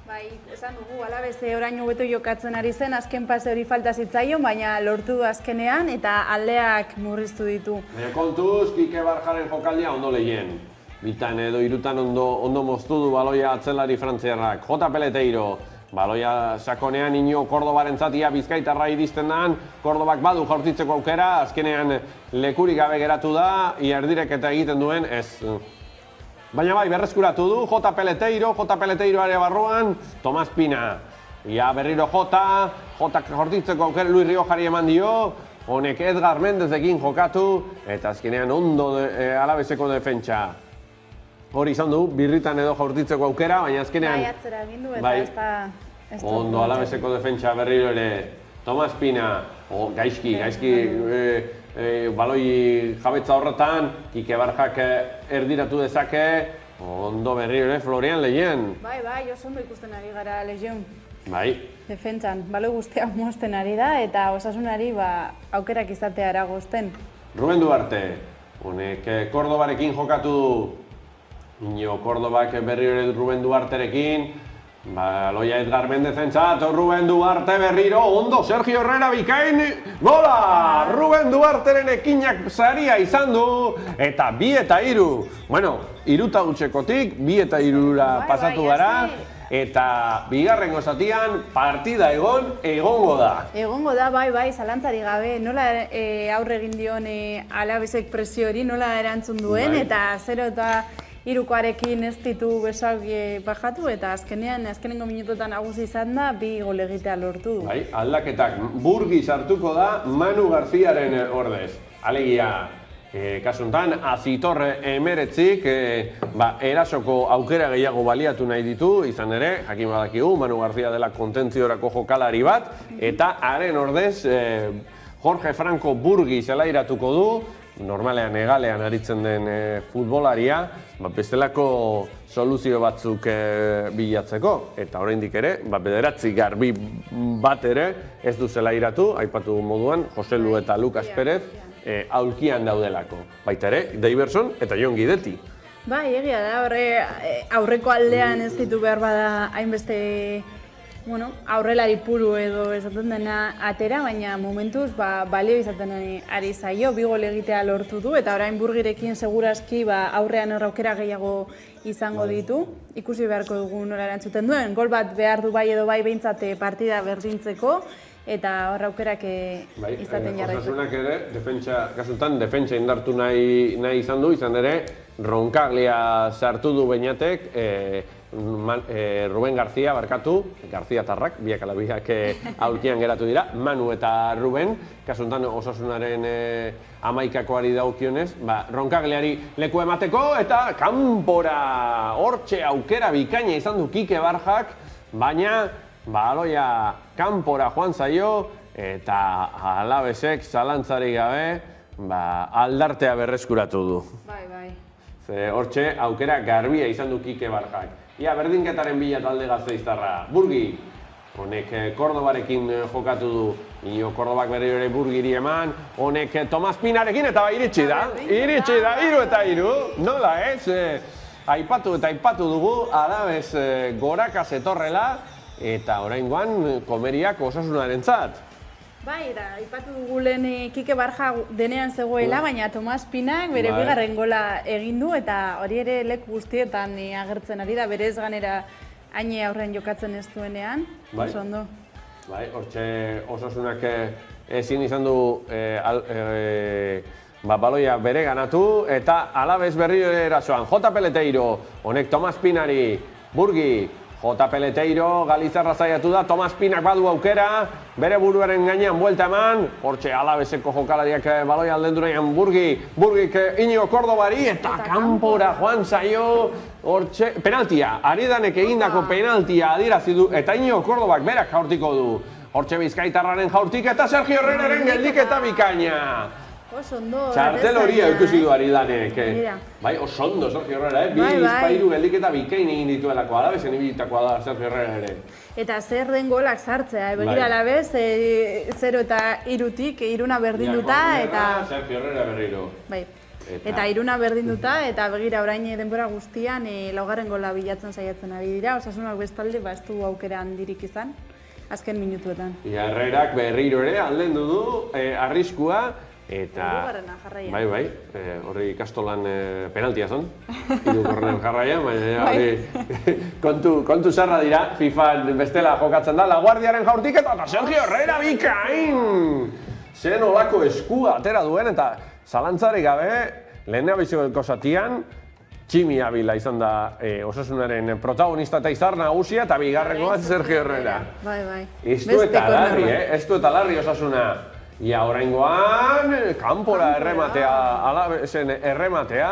Bai, esan dugu, Alabese orain hobeto jokatzen ari zen, azken pase hori falta zitzaion, baina lortu du azkenean eta aldeak murriztu ditu. Kontuz, Kike Barjaren jokaldia ondo lehien. Bitan edo irutan ondo moztu du baloia atzelari frantziarrak. J. Peleteiro, baloia sakonean Iñigo Kordobarentzat ia Bizkaitarra iristen dan, Kordobak badu jaurtitzeko aukera, azkenean lekurik gabe geratu da, ia erdireketa egiten duen, ez. Baina bai, berreskuratu du, J. Peleteiroare barruan, Tomas Pina. Ia berriro J jaurtitzeko aukera Luis Riojari eman dio, honek Edgar Mendezekin jokatu, eta azkenean ondo Alabeseko defentsa. Hori izan du, birritan edo jaurtitzeko aukera, baina azkenean... Bai, atzera egin du eta ez da... Ondo Alabeseko defentsa berriro ere, Tomas Pina, gaizki, baloi jabetza horretan, Kike Barjak erdiratu dezake, ondo berriro ere, Florian Leyen. Bai, oso ondo ikusten ari gara Leyen. Bai. Defentsan, baloi guztia mozten ari da eta Osasunari aukerak izatea eragozten. Ruben Duarte, honek Kordobarekin jokatu du. Iñigo Córdobak berriro ere Ruben Duarterekin, baloia Edgar Mendezentzat, Ruben Duarte berriro, ondo Sergio Herrera bikain, gola! Ruben Duarteren ekinak saria izan du, eta 2 eta 3. Bueno, 3 eta gutxekotik, 2 eta 3 pasatu gara, eta bigarrengo zatian partida egongo da. Egongo da, bai, zalantzari gabe, nola aurre egin dion Alabesek presio hori, nola erantzun duen, eta 0 eta 3koarekin ez ditu besak bajatu eta azkenengo minutotan nagusi izan da 2 gol egitea lortu du. Bai, aldaketak Burgi sartuko da Manu Garziaren ordez. Alegia, Kasuntan, Azitor Emeretzik erasoko aukera gehiago baliatu nahi ditu, izan ere, jakin badakigu, Manu García dela kontentziorako jokalari bat, eta haren ordez Jorge Franco Burgi zelairatuko du, normalean egalean aritzen den futbolaria, bestelako soluzio batzuk bilatzeko, eta oraindik ere, bederatzi garbi bat ere ez du zelairatu, aipatu moduan, Jose Lu eta Lucas Pérez, aulkian daudelako. Baita ere, Deiberson eta Jon Guidetti. Bai, egia da, aurreko aldean ez ditu behar bada hainbeste aurrelari puru edo esaten dena atera, baina momentuz balio izaten ari zaio, 2 gol egitea lortu du, eta orain Burgirekin segurazki aurrean aukera gehiago izango ditu. Ikusi beharko dugu nola erantzuten duen, gol bat behar du bai edo bai behintzat partida berdintzeko, eta hor aukerak izaten jarraitu. Osasunak ere, kasuntan, defentsa indartu nahi izan du, izan ere, Roncaglia sartu du Beñatek, Ruben García barkatu, García Tarrak, biak ala biak aulkian geratu dira, Manu eta Ruben, kasuntan Osasunaren amaikakoari daukionez, Roncagliari leku emateko eta kanpora hortxe aukera bikaina izan du Kike Barjak, baina baloia kanpora joan zaio eta Alavesek zalantzarik gabe aldartea berreskuratu du. Bai. Hortxe aukera garbia izan du Kike Barjak. Ia berdinketaren bila talde Gasteiztarra. Burgi, honek Kordobarekin jokatu du. Ino Kordobak berriro ere Burgiri eman. Honek Tomas Pinarekin eta iritsi da. 3-3, nola ez? Aipatu dugu, Alaves goraka zetorrela. Eta oraingoan komeriak Osasunarentzat. Bai, aipatu dugu lehen Kike Barja denean zegoela, baina Tomas Pinak bere bigarren gola egin du, eta hori ere leku guztietan agertzen ari da, berez ganera haine aurrean jokatzen ez duenean, oso ondo. Bai, hortxe Osasunak ezin izan du baloia bere ganatu, eta Alaves berriro erasoan, J. Peleteiro, honek Tomas Pinari, Burgi, J. Peleteiro, Galizarra zaiatu da, Tomas Pinak badu aukera, bere buruaren gainean buelta eman, hortxe Alaveseko jokalariak baloia aldendu nahian Burgik Iñigo Kordobari, eta kanpora joan zaio, hortxe, penaltia, Aridanek egindako penaltia adierazi du, eta Iñigo Kordobak berak jaurtiko du, hortxe Bizkaitarraren jaurtik, eta Sergio Herreraren geldiketa bikaina. Oso ondo. Txartel horia ikusi du Aridanek. Bai, oso ondo Sergio Herrera, bi bizpairu geldiketa bikain egin dituelako, Alavesen ibilitakoa da Sergio Herrera ere. Eta zer den golak sartzea, begira Alaves, 0 eta 3-tik, 3 berdinduta, eta... Sergio Herrera berriro. Bai, eta 3 berdinduta, eta begira orain denbora guztian, 4. gola bilatzen saiatzen ari dira, Osasunak bestalde, ez du aukera handirik izan, azken minutuetan. Herrerak berriro ere aldendu du, arriskua, eta... Bai, horri ikastolan penaltia zon, hirugarren jarraian, baina hori kontu zarra dira, FIFA bestela jokatzen da, Laguardiaren jaurtiketa eta Sergio Herrera bikain! Zen olako eskua atera duen eta zalantzarik gabe, lehena biziko zatian, Tximi Abila izan da Osasunaren protagonista eta izar nagusia eta bigarrengoa Sergio Herrera. Bai. Ez du eta larri Osasuna. Ia oraingoan, kanpora errematea, Alavesen errematea,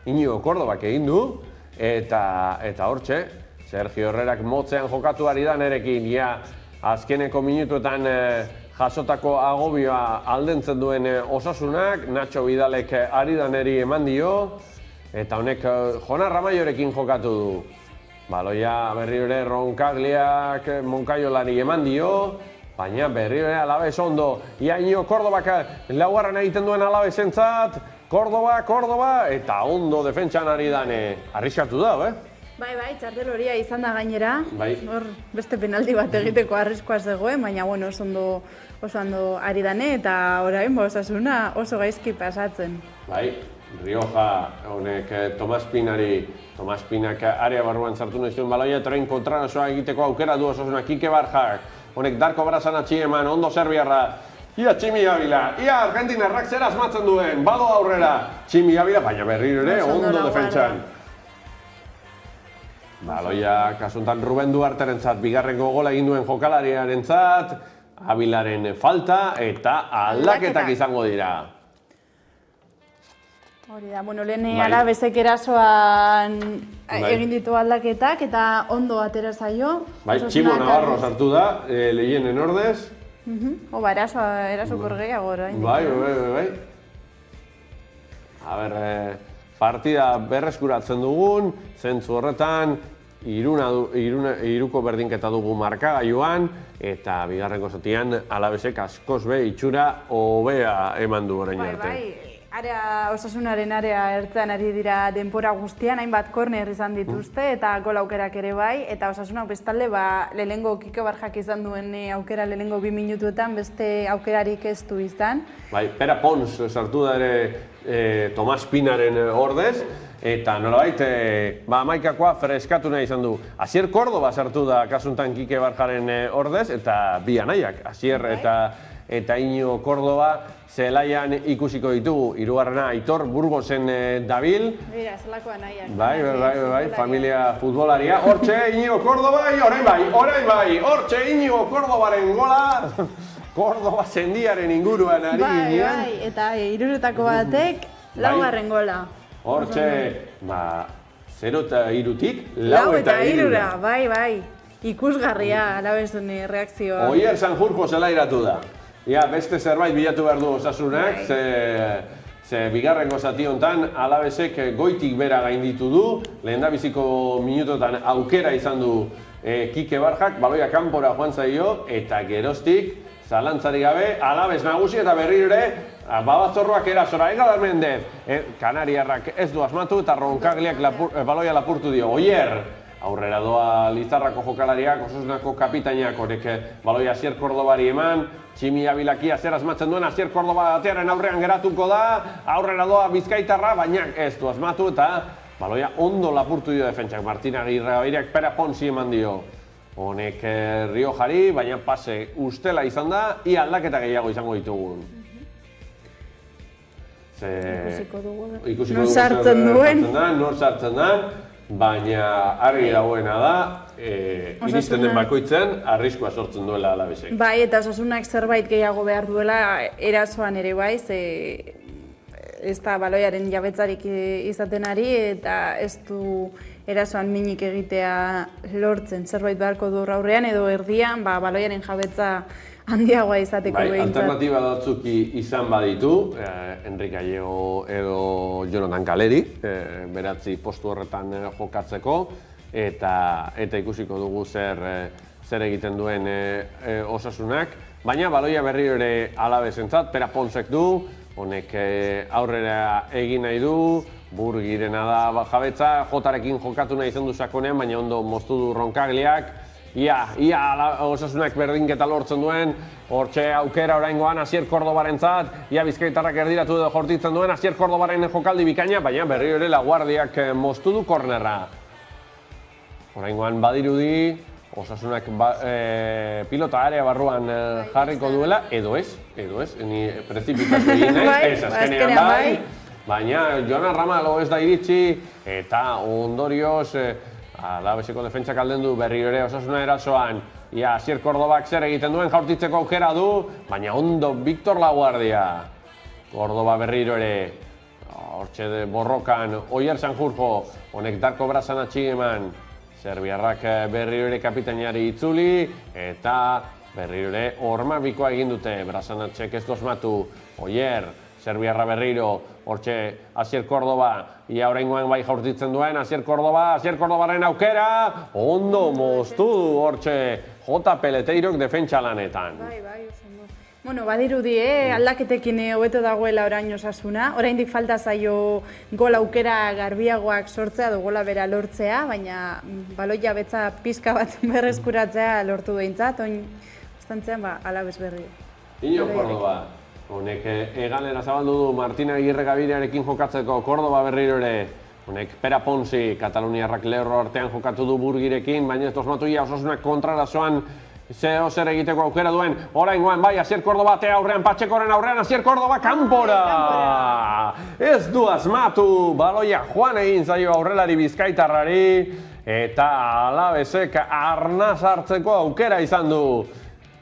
Iñigo Kordobak egin du, eta hortxe, Sergio Herrerak motzean jokatu ari da nerekin, ia azkeneko minutuetan jasotako agobioa aldentzen duen Osasunak, Nacho Vidalek ari da neri eman dio, eta honek Jonar Ramaiorekin jokatu du. Baloia berriro ere Roncagliak Moncaiolari eman dio, baina berriro ere Alaves ondo. Ia Iñigo Kordobak laugarren egiten duen Alavesentzat, Kordoba, eta ondo defentsan ari dane. Arriskatu da, Bai, txartel horia izan da gainera. Hor beste penalti bat egiteko arriskoa zegoen, baina oso ondo ari dane, eta orain Osasuna oso gaizki pasatzen. Bai, Rioja honek Tomas Pinak area barruan sartu nahi zuen baloia, eta orain kontrarazoa egiteko aukera du Osasuna Kike Barjak. Honek Darko Brazan atxieman, ondo Serbiarra. Ia Tximi Abila, ia Argentinarrak zer asmatzen duen, bado aurrera. Tximi Abila, baina berriro ere, ondo defentsan. Baloia, kasuntan Ruben Duarterentzat, bigarrengo gola egin duen jokalariarentzat, Abilaren falta eta aldaketak izango dira. Hori da, bueno, lehen Bai. Alabesek erasoan Bai. egin ditu aldaketak eta ondo atera zaio. Bai, Osasuna Tximo eta Navarro Alves. sartu da, lehienen ordez. Oba, erasokor gehiago orain. Bai. A ber, partida berreskuratzen dugun, zentzu horretan, hiruko berdinketa dugu markagailuan, eta bigarrengo zatian Alabesek askoz be itxura hobea eman du orain arte. Osasunaren area ertzean ari dira denpora guztian, hainbat korner izan dituzte eta gol aukerak ere bai, eta Osasunak bestalde lehenengo Kike Barjak izan duen aukera lehenengo 2 minutuetan beste aukerarik ez du izan. Bai, Pera Pons sartu da ere Tomas Pinaren ordez, eta nolabait, amaikakoa freskatu nahi izan du. Asier Kordoba sartu da kasuntan Kike Barjaren ordez, eta bi anaiak, Asier eta Iñigo Kordoba zelaian ikusiko ditugu. Hirugarrena Aitor Burgosen dabil. Mira, zelako anaiak. Bai, familia futbolaria. Hortxe Iñigo Kordoba, orain bai, hortxe Iñigo Kordobaren gola. Kordoba zendiaren inguruan ari ginean. Bai, eta hirurutako batek laugarren gola. Hortxe, 0 eta 3-tik, 4 eta 3, bai. Ikusgarria, Alabesen reakzioa. Oier Sanjurjo zelairatu da. Beste zerbait bilatu behar du Osasunak, ze bigarrengo zati honetan Alabesek goitik bera gainditu du, lehendabiziko minutotan aukera izan du Kike Barjak, baloia kanpora joan zaio, eta geroztik, zalantzarik gabe, Alabes nagusi eta berriro ere, Babazorroak erasora, Egal Mendez, Kanariarrak ez du asmatu eta Ronkagliak baloia lapurtu dio. Oier, aurrera doa Lizarrako jokalariak, Osasunako kapitainak horrek baloia Asier Kordobari eman, Tximi Abilakia zer asmatzen duen, Asier Kordoba batearen aurrean geratuko da, aurrera doa Bizkaitarra, baina ez du asmatu eta baloia ondo lapurtu dio defentsak. Martin Agirregabeiriak Pera Ponsi eman dio. Honek Riojari, baina pase ustela izan da, ia aldaketa gehiago izango ditugu. Ikusiko dugu. Nor sartzen duen, baina argi dagoena da, iristen den bakoitzen, arriskua sortzen duela Alabesek. Bai, eta Osasunak zerbait gehiago behar duela erasoan ere bai, ez da baloiaren jabetzarik izaten ari, eta ez du erasoan minik egitea lortzen. Zerbait beharko du aurrean edo erdian, baloiaren jabetza handiagoa izateko behintzat. Alternatiba batzuk izan baditu, Enrik Gallego edo Jonathan Kaleri, beratzi postu horretan jokatzeko, eta ikusiko dugu zer egiten duen Osasunak. Baina baloia berriro ere Alabesentzat, Pera Ponsek du, honek aurrera egin nahi du, Burgirena da jabetza, Jotarekin jokatu nahi izan du sakonean, baina ondo moztu du Ronkagliak. Ia Osasunak berdinketa lortzen duen, hortxe aukera oraingoan Asier Kordobarentzat, ia Bizkaitarrak erdiratu edo jortitzen duen Asier Kordobaren jokaldi bikaina, baina berriro ere Laguardiak moztu du kornerra. Oraingoan badirudi, Osasunak pilota area barruan jarriko duela, edo ez, ni prezipitatu egin ez azkenean bai, baina Joana Ramalo ez da iritsi, eta ondorioz, Alabeseko defentsak alden du berriro ere Osasuna erasoan. Asier Kordobak zer egiten duen jaurtitzeko aukera du, baina ondo Victor Laguardia. Kordoba berriro ere, hortxe borrokan, Oier Sanjurjo, honek Darko Brazan atxigeman. Serbiarrak berriro ere kapitainari itzuli, eta berriro ere horma bikoa egin dute. Brazanatxek ez dosmatu, Oier, Serbiarra berriro, hortxe Asier Kordoba, ia oraingoan bai jaurtitzen duen, Asier Kordobaren aukera, ondo moztu du hortxe J. Peleteirok defentsa lanetan. Bai, oso. Bueno, badirudi, aldaketekin hobeto dagoela orain Osasuna, oraindik falta zaio gol aukera garbiagoak sortzea edo gola bera lortzea, baina baloia betza pizka bat berreskuratzea lortu behintzat, oin bastantzean Alabes berri. Iñigo Kordoba. Honek egalera zabaldu du Martin Agirregabirearekin jokatzeko Kordoba berriro ere. Honek Pera Ponsi, Kataluniarrak lehorro artean jokatu du Burgirekin, baina ez dosmatu ia Osasunak kontrarazoan zer egiteko aukera duen. Oraingoan bai, Asier Kordoba aurrean, Patxekoren aurrean, Asier Kordoba kanpora! Ez du asmatu, baloia joan egin zaio aurrelari Bizkaitarrari, eta Alabesek arnaz hartzeko aukera izan du.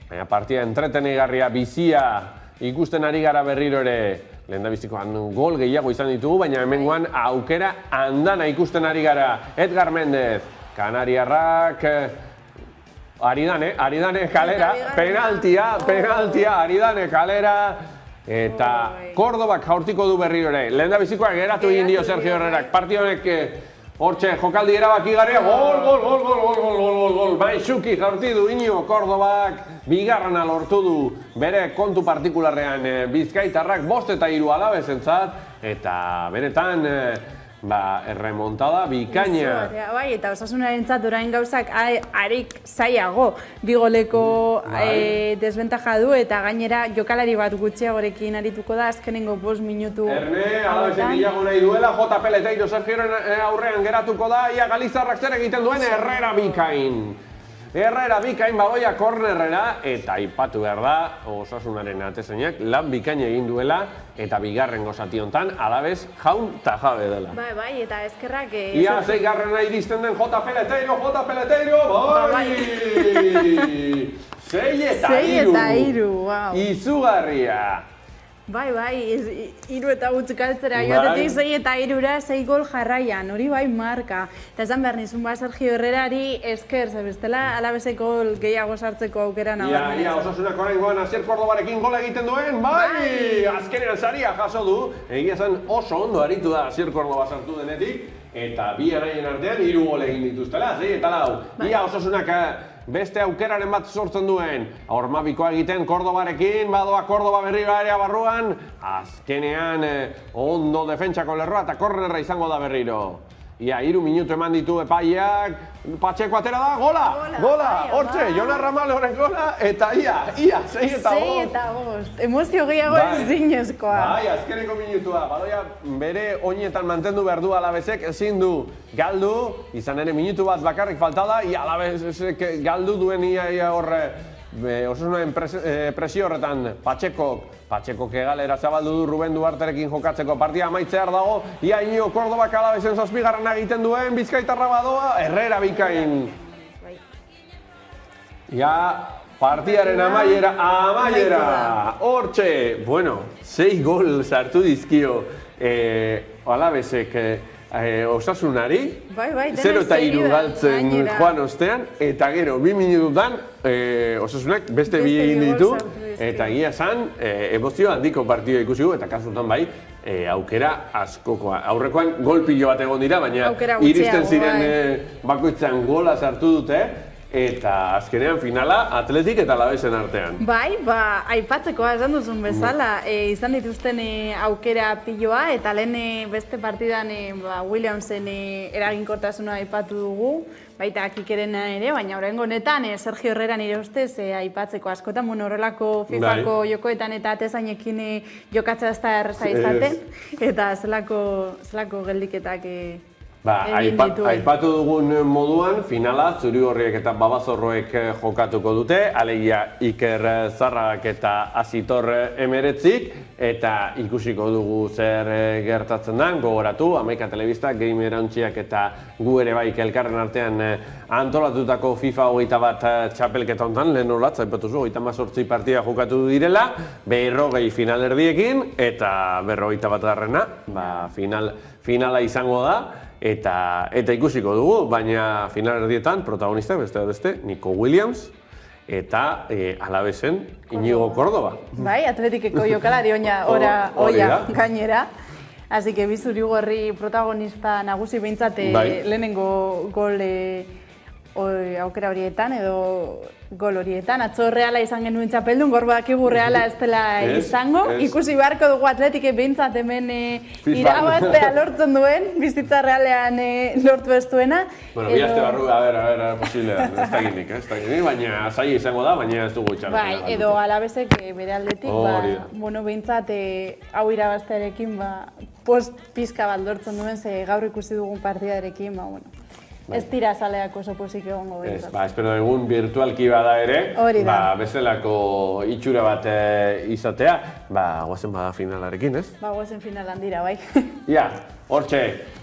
Baina partida entretenigarria bizia ikusten ari gara berriro ere, lehendabizikoan gol gehiago izan ditugu, baina hemengoan aukera andana ikusten ari gara. Edgar Mendez, Kanariarrak, Aridane kalera, penaltia, Aridane kalera, eta Kordobak jaurtiko du berriro ere. Lehendabizikoa geratu egin dio Sergio Herrerak, partio honek hortxe jokaldi erabaki garea, gol, Maixuki jaurti du Iñigo Kordobak, bigarrena lortu du bere kontu partikularrean Bizkaitarrak 5-3 Alabesentzat, eta benetan erremontada bikaina. Bai, eta Osasunarentzat orain gauzak arik zailago, bi goleko desbentaja du eta gainera jokalari bat gutxiagorekin arituko da azkenengo 5 minutu. Erne, Alabesen gehiago nahi duela, J. Peleteiro Sergioren aurrean geratuko da, ia Galizarrak zer egiten duen Herrera bikain badoia kornerrera, eta aipatu behar da Osasunaren atezainak lan bikaina egin duela, eta bigarren gozati hontan Alabes jaun eta jabe dela. Bai, eta eskerrak... Ia, zeigarrena iristen den J. Peleteiro, bai! 6-3, izugarria! Bai, 3 eta gutxi kaltzera, joatetik 6-3-ra, 6 gol jarraian, hori bai marka. Eta esan behar nizun Sergio Herrerari esker, zebestela Alabeseko gol gehiago sartzeko aukera nabarmenez. Ia, Osasunak oraingoan Asier Kordobarekin gola egiten duen, bai! Azkenean saria jaso du, egia zen oso ondo aritu da Asier Kordoba sartu denetik, eta bi anaien artean 3 gol egin dituztela, 6-4. Ia, Osasunak beste aukeraren bat sortzen duen, Aurmabikoa egiten Kordobarekin, badoa Kordoba berriro area barruan, azkenean ondo defentsako lerroa eta kornerra izango da berriro. Ia, 3 minutu eman ditu epaiak, Patxeko atera da, gola! Hortxe, Jonas Ramaloren gola, eta ia, 6-5. Emozio gehiago ez zinezkoa. Bai, azkeneko minutua, badoia bere oinetan mantendu behar du Alabesek, ezin du galdu, izan ere minutu bat bakarrik falta da, ia Alabesek galdu duen ia horre, Osasunaren presio horretan Patxekok egalera zabaldu du Ruben Duarterekin jokatzeko partia amaitzear dago, ia Iñigo Kordobak Alabesen 7. egiten duen, Bizkaitarra badoa, Herrera bikain. Ia, partiaren amaiera, hortxe, 6 gol sartu dizkio Alabesek Osasunari, 0-3 galtzen joan ostean, eta gero 2 minututan Osasunak beste 2 egin ditu, eta egia esan, emozio handiko partidua ikusi gu, eta kasutan bai, aukera askokoa. Aurrekoan gol pilo bat egon dira, baina iristen ziren bakoitzan gola sartu dute, eta azkenean finala Atletik eta Alabesen artean. Bai, aipatzekoa esan duzun bezala, izan dituzten aukera piloa, eta lehen beste partidan Williamsen eraginkortasuna aipatu dugu, baita Kikerena ere, baina oraingo honetan Sergio Herrera nire ustez aipatzeko askotan horrelako FIFako jokoetan eta atezainekin jokatzea ez da erraza izaten, eta zelako geldiketak aipatu dugun moduan, finala Zuri-gorriek eta Babazorroek jokatuko dute, alegia Iker Zarragak eta Asitor Emeretzik, eta ikusiko dugu zer gertatzen den, gogoratu, Hamaika Telebista, Game Erauntziak eta gu ere bai elkarren artean antolatutako FIFA 21 txapelketa hontan, lehen horatz, aipatu zu, 28 partida jokatu direla, 40 finalerdiekin, eta 41garrena, finala izango da, eta ikusiko dugu, baina finalerdietan protagonistak beste Nico Williams eta Alabesen Iñigo Kordoba. Bai, Atletikeko jokalari oia gainera. Así que bi Zuri-gorri protagonista nagusi behintzat lehenengo gol aukera horietan edo gol horietan. Atzo Reala izan genuen txapeldun, gaur badakigu Reala ez dela izango. Ikusi beharko dugu Atletike behintzat hemen irabaztea lortzen duen, bizitza Realean lortu ez duena. Bueno, bi aste barru, a ver, posible da, ez dakinik, baina zaila izango da, baina ez dugu itxarra. Bai, edo Alabesek bere aldetik, behintzat hau irabaztearekin post pizka bat lortzen duen, ze gaur ikusi dugun partidarekin, ez dira zaleak oso pozik egongo behintzat. Espero egun virtualki bada ere, bezalako itxura bat izatea, guazen bada finalarekin, ez? Guazen finalan dira, bai. Ia, hortxe,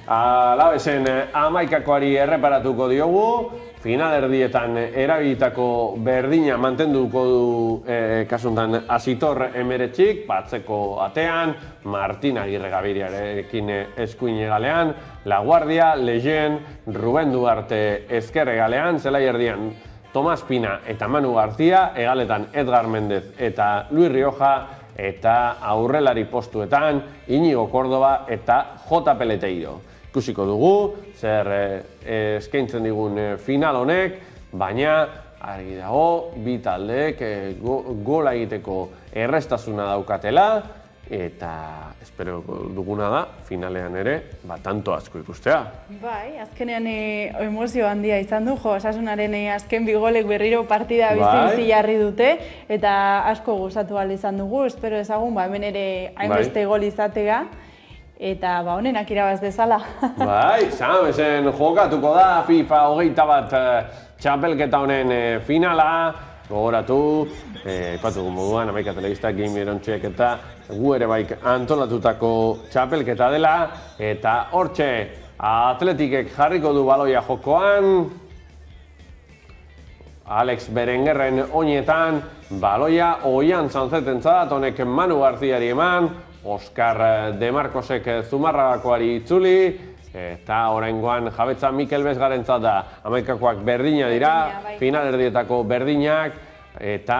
Alabesen 11koari erreparatuko diogu, finalerdietan erabilitako berdina mantenduko du kasuntan Asitor Emeretxik, batzeko atean, Martin Agirre Gabiriarekin eskuin egalean, La Guardia, Lejen, Ruben Duarte ezker egalean, zelai erdian Tomas Pina eta Manu García, egaletan Edgar Mendez eta Luis Rioja, eta aurrelari postuetan Iñigo Córdoba eta J. Peleteiro. Ikusiko dugu, zer eskaintzen digun final honek, baina argi dago, bi taldeek gola egiteko errestasuna daukatela, eta espero duguna da, finalean ere, tanto asko ikustea. Bai, azkenean emozio handia izan du, Osasunaren azken bi golek berriro partida bizi jarri dute, eta asko gustatu ahal izan dugu, espero ezagun, hemen ere hainbeste gol izatea, eta onenak irabaz dezala. Bai, ezen jokatuko da FIFA 21 txapelketa honen finala, gogoratu, ipatu moduan, Amaika Telebista, Game Erontxeek eta gu ere baik antolatutako txapelketa dela, eta hortxe Atletikek jarriko du baloia jokoan, Alex Berengerren oinetan, baloia Oian Sanzetentzat, honek Manu Garziari eman, Oskar De Marcosek Zumarragakoari itzuli, eta oraingoan jabetza Mikel Bezgarentzat da. Hamaikakoak berdina dira, finalerdietako berdinak, eta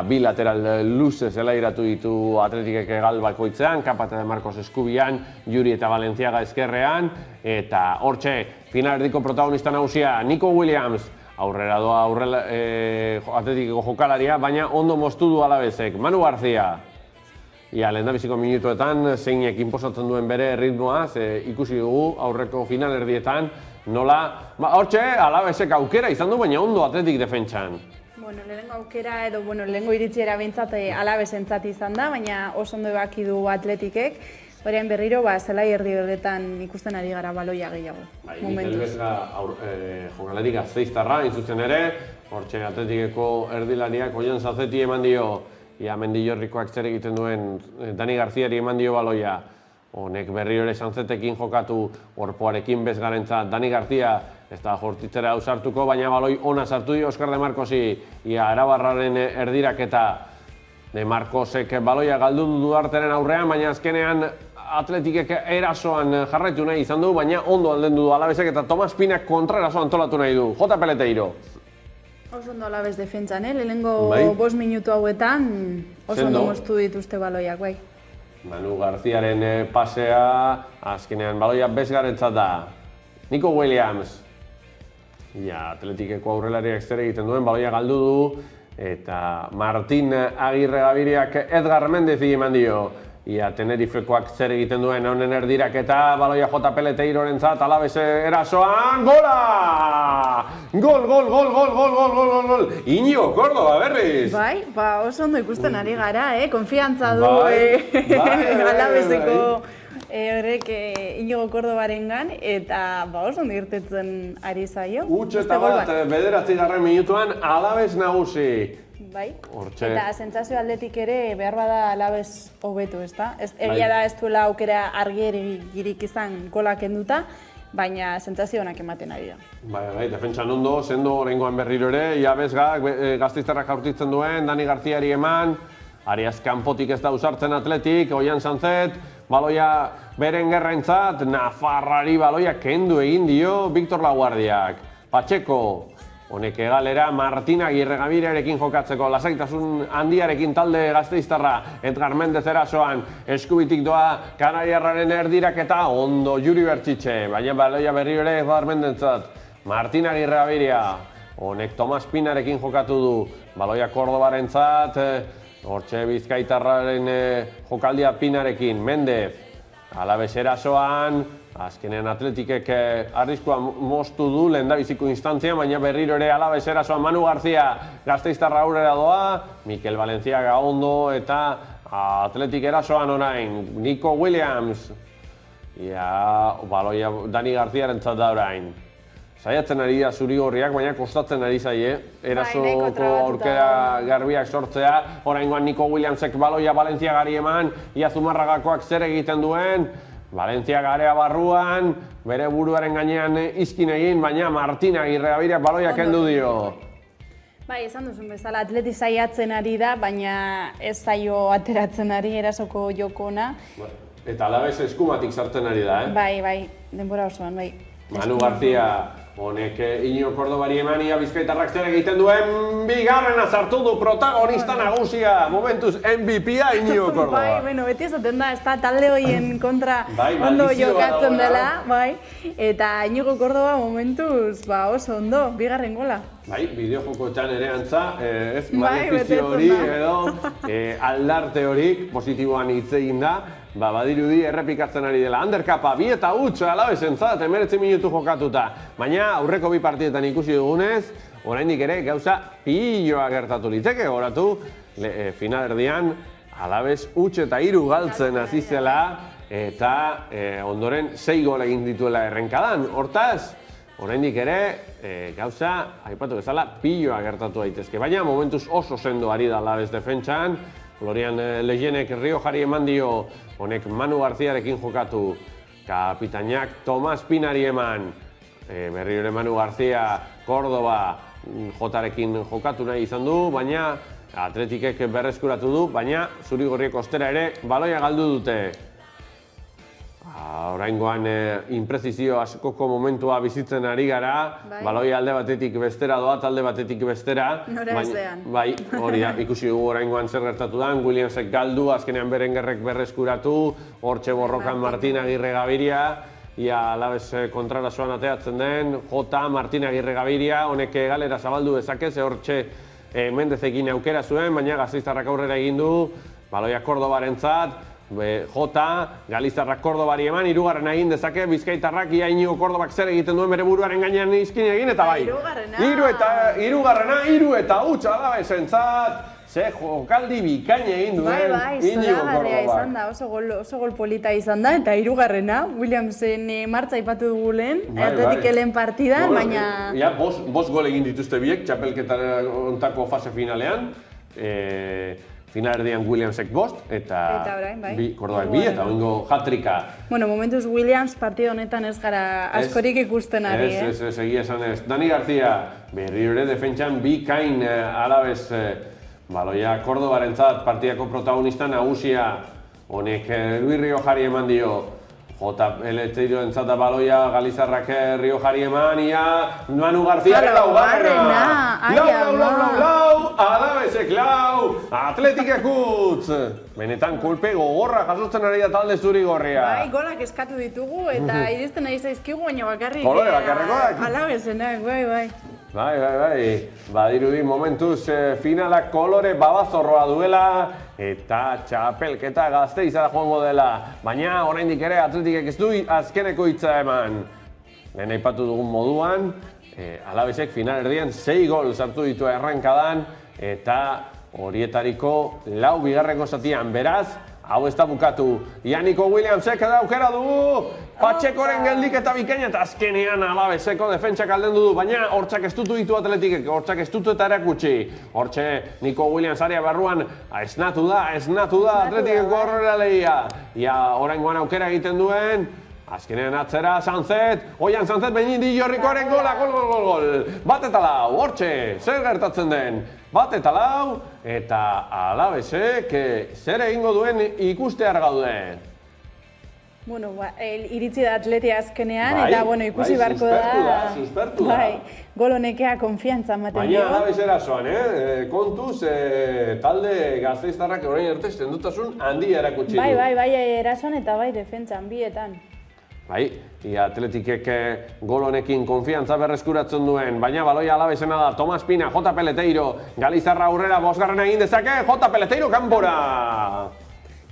bi lateral luze zelairatu ditu Atletikek egal bakoitzean, Kapata De Marcos eskubian, Juri eta Valenciaga ezkerrean, eta hortxe finalerdiko protagonista nagusia Nico Williams, aurrera doa Atletikeko jokalaria, baina ondo moztu du Alabesek. Manu García. Lehendabiziko minutuetan zeinek inposatzen duen bere ritmoa, ikusi dugu aurreko finalerdietan, nola, hortxe Alabesek aukera izan du, baina ondo Atletik defentsan. Lehenengo aukera edo lehenengo iritziera behintzat Alabesentzat izan da, baina oso ondo ebaki du Atletikek, orain berriro zelai erdi horretan ikusten ari gara baloia gehiago. Mikel Bezga jokalari Gasteiztarra, zuzen ere, hortxe Atletikeko erdilariak Oian Sanzeti eman dio, Mendillorrikoak zer egiten duen Dani Garziari eman dio baloia. Honek berriro ere Sanzetekin jokatu, Orpoarekin Bezgarentzat, Dani Garzia ez da jortitzera ausartuko, baina baloi ona sartu dio Oskar De Marcosi, Arabarraren erdiraketa. De Marcosek baloia galdu du Duarteren aurrean, baina azkenean Atletikek erasoan jarraitu nahi izan du, baina ondo aldendu du Alabesek eta Tomas Pinak kontraeraso antolatu nahi du. J. Peleteiro. Oso ondo Alabes defentsan, lehenengo 5 minutu hauetan oso ondo moztu dituzte baloiak, bai. Manu Garziaren pasea, azkenean baloia Bezgarentzat da. Nico Williams. Atletikeko aurrelariak zer egiten duen, baloia galdu du, eta Martin Agirre Gabiriak Edgar Mendezi eman dio. Tenerifekoak zer egiten duen honen erdiraketa, baloia J. Peleteirorentzat, Alabes erasoan, gola! Gol! Iñigo Córdoba berriz! Bai, oso ondo ikusten ari gara, konfiantza du Alabeseko horrek Iñigo Córdobarengan, eta oso ondo irtetzen ari zaio. Eta bat, 9. minutuan Alabes nagusi. Bai, eta sentsazio aldetik ere behar bada Alabes hobetu, ezta? Egia da ez duela aukera argirik izan golak kenduta, baina sentsazio onak ematen ari da. Bai, defentsan ondo, sendo oraingoan berriro ere, Bezgak Gasteiztarrak jaurtitzen duen, Dani Garziari eman, Arias kanpotik ez da usartzen Atletik, Oian Sanzet, baloia Berengerrentzat, Nafarrari baloia kendu egin dio Victor Laguardiak. Pacheco. Honek egalera Martin Agirre Gabiriarekin jokatzeko, lasaitasun handiarekin talde Gasteiztarra, Edgar Mendez erasoan, eskubitik doa Kanariarraren erdiraketa, ondo Juri Bertxitxe, baina baloia berriro ere Edgar Mendezat, Martin Agirre Gabiria, honek Tomas Pinarekin jokatu du, baloia Cordobarentzat, hortxe Bizkaitarraren jokaldia Pinarekin, Mendez, Alabes erasoan, azkenean Atletikek arriskua moztu du lehendabiziko instantzia, baina berriro ere Alabes erasoan Manu García Gasteiztarra aurrera doa, Mikel Valenciaga ondo eta Atletik erasoan orain, Nico Williams. Baloia Dani Garziarentzat da orain. Saiatzen ari da zuri-gorriak, baina kostatzen ari zaie. Erasoko aurkera garbiak sortzea. Oraingoan Nico Williamsek baloia Valenciagari eman, Zumarragakoak zer egiten duen. Valentzia garea barruan, bere buruaren gainean izkin egin, baina Martin Agirregabirak baloia kendu dio. Bai, esan duzun bezala, atleti saiatzen ari da, baina ez zaio ateratzen ari erasoko jokona. Eta alabez eskumatik sartzen ari da, Bai, denbora osoan, bai. Manu García, honek Iñigo Cordobari emania bizkaitarrak zer egiten duen bigarrena sartu du protagonista nagusia, momentuz MVP-a Iñigo Cordoba. Bai, bueno, beti esaten da, ez da talde horien kontra Bai, ondo maldizioa jokatzen dagoela. dela, bai. Eta Iñigo Cordoba momentuz, oso ondo, bigarren gola. Bai, bideojokotxan ere antza, ez Bai, malefizio hori betetzen da. edo aldarte horik positiboan hitz egin da, badirudi errepikatzen ari dela. Underkapa, 2-0 Alabesentzat, 19 minutu jokatuta. Baina aurreko bi partidetan ikusi dugunez, oraindik ere gauza piloa gertatu liteke, goratu, finalerdian Alabez huts eta 3 galtzen hasi zela, eta ondoren 6 gol egin dituela errenkadan. Hortaz, oraindik ere gauza, aipatu bezala, piloa gertatu daitezke. Baina momentuz oso sendo ari da Alabez defentsan, Florian Lejenek Riojari eman dio, honek Manu Garziarekin jokatu, kapitainak Tomas Pinari eman, berriro ere Manu Garzia, Cordoba, Jotarekin jokatu nahi izan du, baina Atletikek berreskuratu du, baina zuri-gorriek ostera ere baloia galdu dute. Oraingoan inprezizio askoko momentua bizitzen ari gara, baloia alde batetik bestera doa, talde batetik bestera. Nora ezean. Bai, hori da, ikusi dugu oraingoan zer gertatu da, Williamsek galdu, azkenean Berengerrek berreskuratu, hortxe borrokan Martin Agirregabiria, ia Alabez kontrarazoan ateatzen den, Jota, Martin Agirregabiria, honek galera zabaldu dezake, ze hortxe Mendezekin aukera zuen, baina Gasteiztarrak aurrera egin du, baloia Cordobarentzat, Jota, Galizarrak Cordobari eman, 3. egin dezake, Bizkaitarrak ia Iñigo Cordobak zer egiten duen bere buruaren gainean izkin egin, eta bai. 3 eta huts Alabesentzat, ze jokaldi bikaina egin duen Iñigo zoragarria izan Cordobak. da, oso gol polita izan da, eta 3. Williamsen martza aipatu dugu lehen, Atletik lehen partidan, baina... Ja, 5 gol egin dituzte biek, txapelketaren ontako fase finalean. Finalerdian Williamsek 5, eta Cordobak 2, eta oingo hat-tricka. Bueno, momentuz Williams partida honetan ez gara askorik ikusten ari, Ez, egia esan ez. Dani García, berriro ere defentsan bikain Alabez, baloia Cordobarentzat partidako protagonista nagusia, honek Luis Riojari eman dio, Jota Elezeiroentzat da baloia Galizarrak Riojari eman, ia Manu Garziaren laugarrena! Lau, Alabezek lau, Atletikek utz! Benetan kolpe gogorra jasotzen ari da talde zuri-gorria. Bai, golak eskatu ditugu eta iristen ari zaizkigu, baina bakarrik Kolore bakarrekoak. Alabezenak, bai. Bai. Badirudi momentuz finalak kolore babazorroa duela eta txapelketa Gasteizara joango dela. Baina oraindik ere Atletikek ez du azkeneko hitza eman. Lehen aipatu dugun moduan, Alabezek finalerdian 6 gol sartu ditu errenkadan eta horietariko 4 bigarrengo zatian. Beraz, hau ez da bukatu. Ianiko Williamsek da aukera dugu. Patxekoren geldik eta bikaina eta azkenean Alabezeko defentsak aldendu du, baina hortzak estutu ditu Atletikek, hortzak estutu eta erakutsi. Hortxe Nico Williams aria barruan esnatu da Atletikeko horrela lehia. Ia oraingoan aukera egiten duen, azkenean atzera Sanzet, Oian Sanzet behin di Jorrikoaren gola, gol. Bat eta lau, hortxe, zer gertatzen den? Bat eta lau, eta Alabezek zer egingo duen ikustear gaude. Bueno, iritsi da Atletia azkenean, eta ikusi beharko da. Suspertu da. Gol honekea konfiantza ematen dio. Baina Alabez erasoan, kontuz, talde Gasteiztarrak orain arte sendutasun handia erakutsi du. Bai, erasoan eta bai defentsan, bietan. Bai, Atletikek gol honekin konfiantza berreskuratzen duen, baina baloia Alabezena da, Tomas Pina, Jota Peleteiro, Galizarra aurrera 5. egin dezake, Jota Peleteiro kanpora!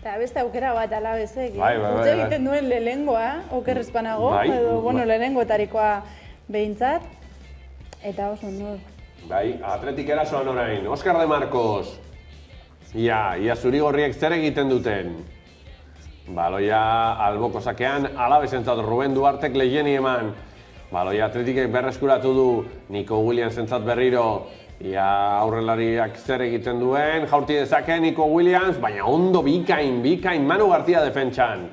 Eta beste aukera bat Alabezek, Bai. Utze egiten duen lehengoa, okerrezpanago, edo, lehengoetarikoa behintzat, eta oso ondo. Bai, Atletik erasoan orain, Oskar de Marcos. Ia zuri-gorriek zer egiten duten. Baloia alboko sakean, Alabezentzat Ruben Duartek Lejeni eman. Baloia Atletikek berreskuratu du, Nico Williamsentzat berriro. Ia aurrelariak zer egiten duen, jaurti dezake Nico Williams, baina ondo bikain, Manu García defentsan.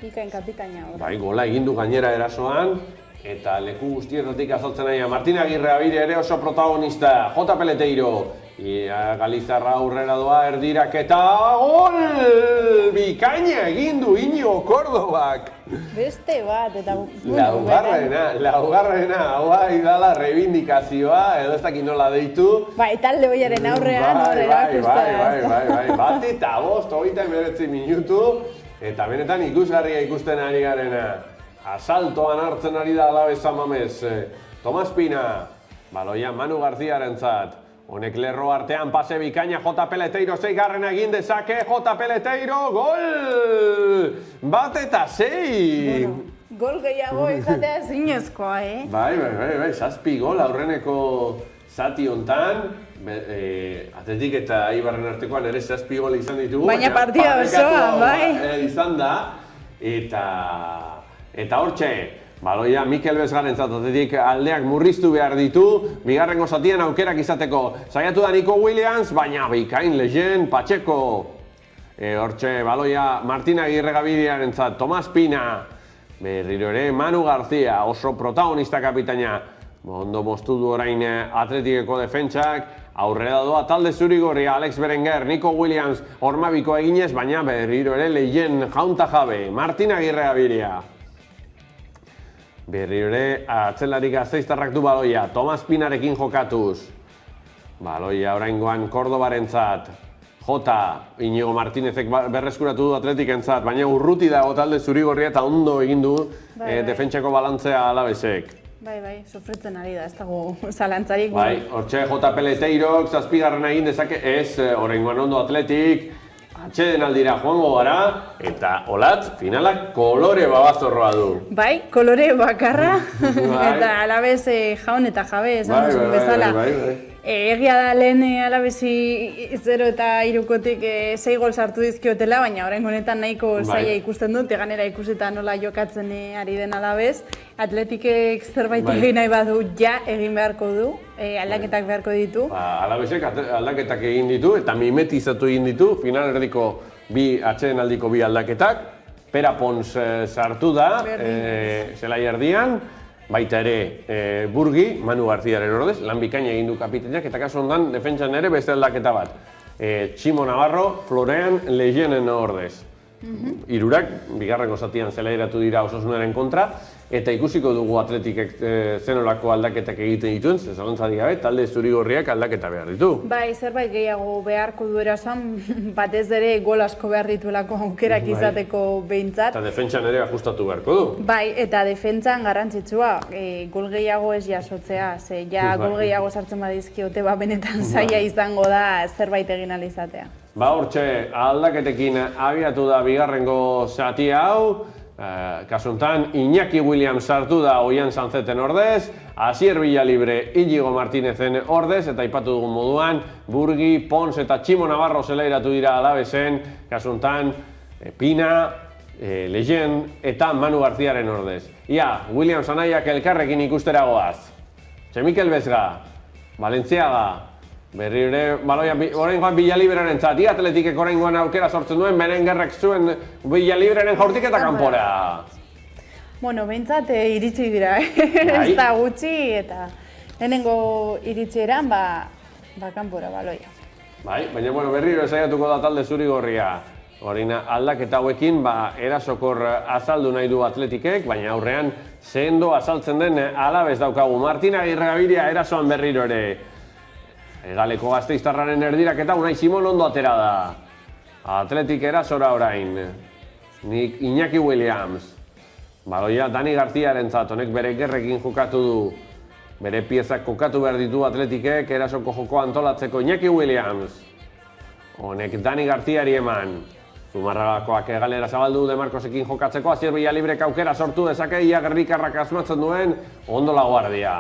Bikain kapitaina hor. Bai, gola egin du gainera erasoan, eta leku guztietatik azaltzen ari. Martin Agirre ere oso protagonista, J. Peleteiro. Ia Galizarra aurrera doa erdirak eta gol! Bikaina egin du Iñigo Cordobak. Beste bat, eta... Laugarrena, hau dala reivindikazioa, edo ez dakit nola deitu. Bai, talde hoiaren aurrean, Bai, bat eta bost, 39 minutu, eta benetan ikusgarria ikusten ari garena. Asaltoan hartzen ari da Alaves San Mamés. Tomas Pina, baloia Manu Garziarentzat. Honek lerro artean pase bikaina J. Peleteiro 6garrena egin dezake, J. Peleteiro, gol! Bat eta 6! Gol gehiago izatea zinezkoa, Bai, 7 gol aurreneko zati hontan. Atletik eta Eibarren artekoan ere 7 gol izan ditugu. Baina partida osoa, bai. Izan da, eta hortxe. Baloia, Mikel Bezgarentzat atletik aldeak murriztu behar ditu, bigarrengo zatian aukerak izateko. Saiatu da Nico Williams, baina bikain lehen Pacheco. Hortxe, baloia, Martin Agirre Gabiriarentzat, Tomas Pina. Berriro ere, Manu Garzia, oso protagonista kapitaina. Ondo moztu du orain atletikeko defentsak. Aurrera doa talde zurigorria, Alex Berenguer, Nico Williams, hormabiko eginez, baina berriro ere lehen jaunta jabe, Martin Agirre Gabiria. Berriro ere, atzelari Gasteiztarrak du baloia, Tomas Pinarekin jokatuz. Baloia oraingoan Cordobarentzat. Jota, Iñigo Martínezek berreskuratu du atletikentzat, baina urruti dago talde zurigorria eta ondo egin du defentsako balantzea Alavesek. Bai, sofritzen ari da, ez dago zalantzarik. Bai, hortxe J. Peleteirok 7garrena egin dezake, ez, oraingoan ondo atletik. Atxeden aldira joango gara, eta olatz, finalak kolore babazorroa du. Bai, kolore bakarra, eta Alaves jaun eta jabe, esan duzun bezala. Egia da lehen Alavesi 0 eta 3kotik 6 gol sartu dizkiotela, baina orain honetan nahiko zaila ikusten dut, ganera ikusita nola jokatzen ari den Alaves. Atletikek zerbait egin nahi badu ja egin beharko du, aldaketak beharko ditu. Alavesek aldaketak egin ditu eta mimetizatu egin ditu, final erdiko atxeden aldiko bi aldaketak. Pera Pons sartu da, zelai erdian. Baita ere Burgi, Manu Garziaren ordez, lan bikaina egin du kapitainak eta kasu hondan defentsan ere beste aldaketa bat. Tximo Navarro, Florean Legienen ordez. Hirurak bigarrengo zatian zelairatu dira Osasunaren kontra eta ikusiko dugu atletikek zenolako aldaketak egiten dituen, zalantzarik gabe, talde zurigorriak aldaketa behar ditu. Bai, zerbait gehiago beharko du erasan, batez ere gol asko behar dituelako aukerak izateko behintzat. Eta defentsan ere ajustatu beharko du. Bai, eta defentsan garrantzitsua, gol gehiago ez jasotzea, ze ja gol gehiago sartzen badizkiote, benetan zaila izango da zerbait egin ahal izatea. Hortxe, aldaketekin abiatu da bigarrengo zati hau. Kasuntan, Iñaki Williams sartu da Oian Sanzeten ordez, Asier Villalibre, Iñigo Martínezen ordez, eta aipatu dugun moduan, Burgi, Pons eta Tximo Navarro zelairatu dira Alavesen, kasuntan, Pina, Leyen eta Manu Garziaren ordez. Ia, Williams anaiak elkarrekin ikustera goaz. Mikel Bezga, Valentziaga, berri ere, baloia, oraingoan Villalibreren zat, atletikek oraingoan aukera sortzen duen, Berengerrek zuen Villalibreren jaurtik eta kanpora. Bueno, behintzat iritsi dira, ez da gutxi eta lehenengo iritsi eran, kanpora baloia. Bai, baina berriro esaiatuko da talde zurigorria. Horina aldaketa hauekin, erasokor azaldu nahi du atletikek, baina aurrean sendo azaltzen den Alaves daukagu. Martin Agirre Gabiria erasoan berriro ere. Galeko Gasteiztarraren erdiraketa Unai Simon ondo atera da. Atletik erasora orain. Iñaki Williams. Baloia Dani Garziarentzat, honek bere gerrekin jokatu du. Bere piezak kokatu behar ditu atletikek erasoko jokoa antolatzeko Iñaki Williams. Honek Dani Garziari eman. Zumarragakoak galera zabaldu de Marcosekin jokatzeko, Asier Villalibrek aukera sortu dezake, ia gerrikarrak asmatzen duen, ondo la guardia.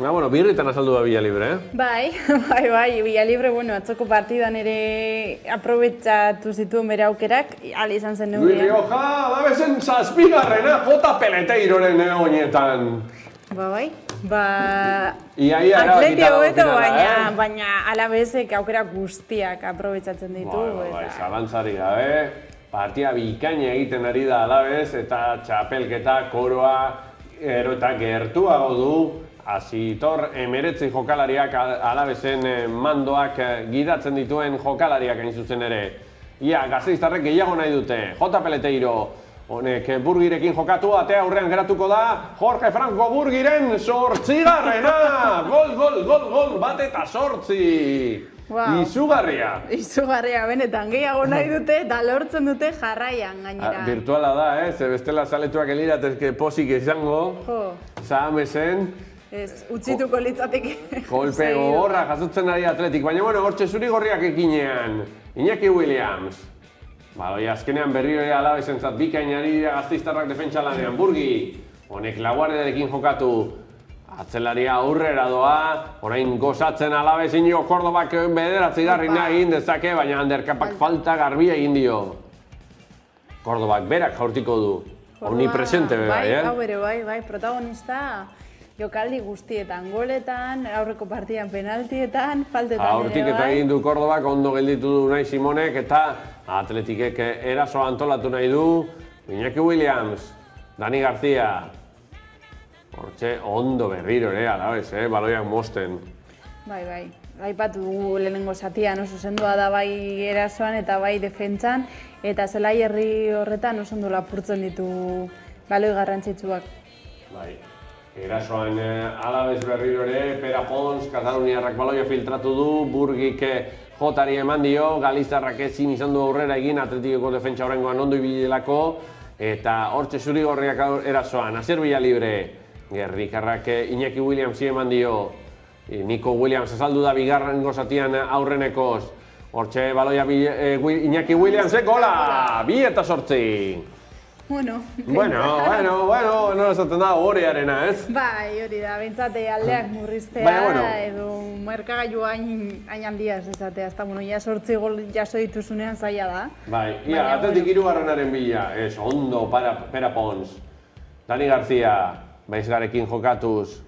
Birritan azaldu da Villalibre, Bai, Villalibre, atzoko partidan ere aprobetxatu zituen bere aukerak, ala izan zen neurien. Luis Rioja, Alavesen 7garrena, J. Peleteiroren honetan. Atleti hobeto, baina Alavesek aukera guztiak aprobetxatzen ditu. Zalantzari gabe, Partia bikaina egiten ari da Alabez eta txapelketa koroa gero eta gertuago du. Asitor 19 jokalariak Alabezen mandoak gidatzen dituen jokalariak hain zuzen ere. Ia, Gasteiztarrek gehiago nahi dute. J. Peleteiro, honek Burgirekin jokatu, atea aurrean geratuko da. Jorge Franco Burgiren 8. Gol, bat eta 8. Wow. Izugarria. Izugarria, benetan, gehiago nahi dute eta lortzen dute jarraian gainera. Virtuala da, ze bestela zaletuak eliratezke posik izango. Jo. Zahamezen. Ez, utzituko litzateke. Kolpe gogorra jasotzen ari Atletik, baina bueno, hortxe zuri-gorriak ekinean. Iñaki Williams. Baloi azkenean berriro ere Alabezentzat bikainari dira Gasteiztarrak defentsa lanean. Burgi, honek Laguardiarekin jokatu. Atzelaria aurrera doa, orain gozatzen Alabez Iñigo Kordobak bederatzigarri nahi egin dezake, baina handerkapak falta garbia egin dio. Kordobak berak jaurtiko du. Omnipresente bai, Hau ere bai, protagonista jokaldi guztietan, goletan, aurreko partidan penaltietan, faltetan ere bai. Hortik eta egin du Kordobak, ondo gelditu du nahi Simonek, eta Atletikek erasoa antolatu nahi du. Iñaki Williams, Dani García. Hortxe, ondo berriro ere, Alabez, baloiak mosten. Bai. Aipatu dugu lehenengo zatian oso sendoa da bai erasoan eta bai defentsan, eta zelai herri horretan oso ondo lapurtzen ditu baloi garrantzitsuak. Bai, erasoan Alabez berriro ere, Pera Pons, Kataluniarrak baloia filtratu du, Burgik jotari eman dio, Galizarrak ezin izan du aurrera egin, Atletikeko defentsa horrengoan ondo ibilelako, eta hortxe zuri-gorriak erasoan, Asier Villalibre. Gerrikarrak Iñaki Williamsi eman dio. Nico Williams azaldu da bigarrengo zatian aurrenekoz. Hortxe baloia Iñaki Williams, gola! 2-8. Bueno, nola esaten da horearena, ez? Bai, hori da, bentsate aldeak murriztea edo merkagailua hain handia ez ezatea. Ez da, ja 8 gol jaso dituzunean zaila da. Bai, ia, Atletik 3. bila, ez, ondo, Pera Pons. Dani García. Beizgarekin jokatuz,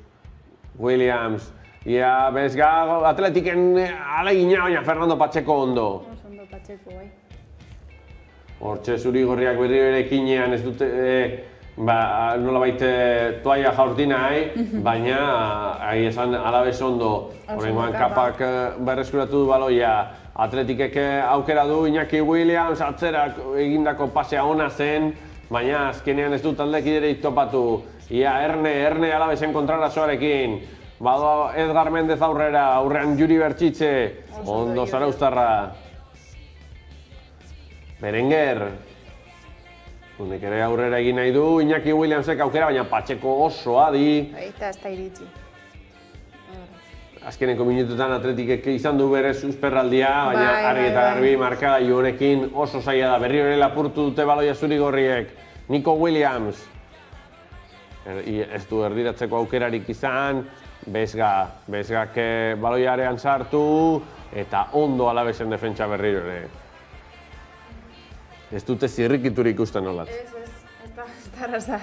Williams, ia Beizga Atletiken alegina, baina Fernando Pacheco ondo. Ondo Pacheco, bai. Hortxe zuri-gorriak berriro ere ekinean ez dute, nolabait toaia jaurti nahi, baina ahi esan Alabez ondo. Horrengoan kapak berreskuratu du baloia. Atletikek aukera du Iñaki Williams, atzerak egindako pasea ona zen, baina azkenean ez du taldekidere topatu. Ia, Erne Alabezen kontrarazoarekin. Bado Edgar Mendez aurrean Juri Bertxitze. Ondo Zarauztarra. Berenguer. Hunek ere aurrera egin nahi du, Iñaki Williamsek aukera, baina Pacheco oso adi. Eta ez da iritsi. Azkeneko minututan Atletikek izan du bere susperraldia, baina argi eta garbi markagailu honekin oso zaila da. Berriro ere lapurtu dute baloia zuri-gorriek. Nico Williams. Ez du erdiratzeko aukerarik izan, Bezgak baloiarean sartu, eta ondo Alabezen defentsa berriro ere. Ez dute zirrikiturik ikusten nolat. Ez da raza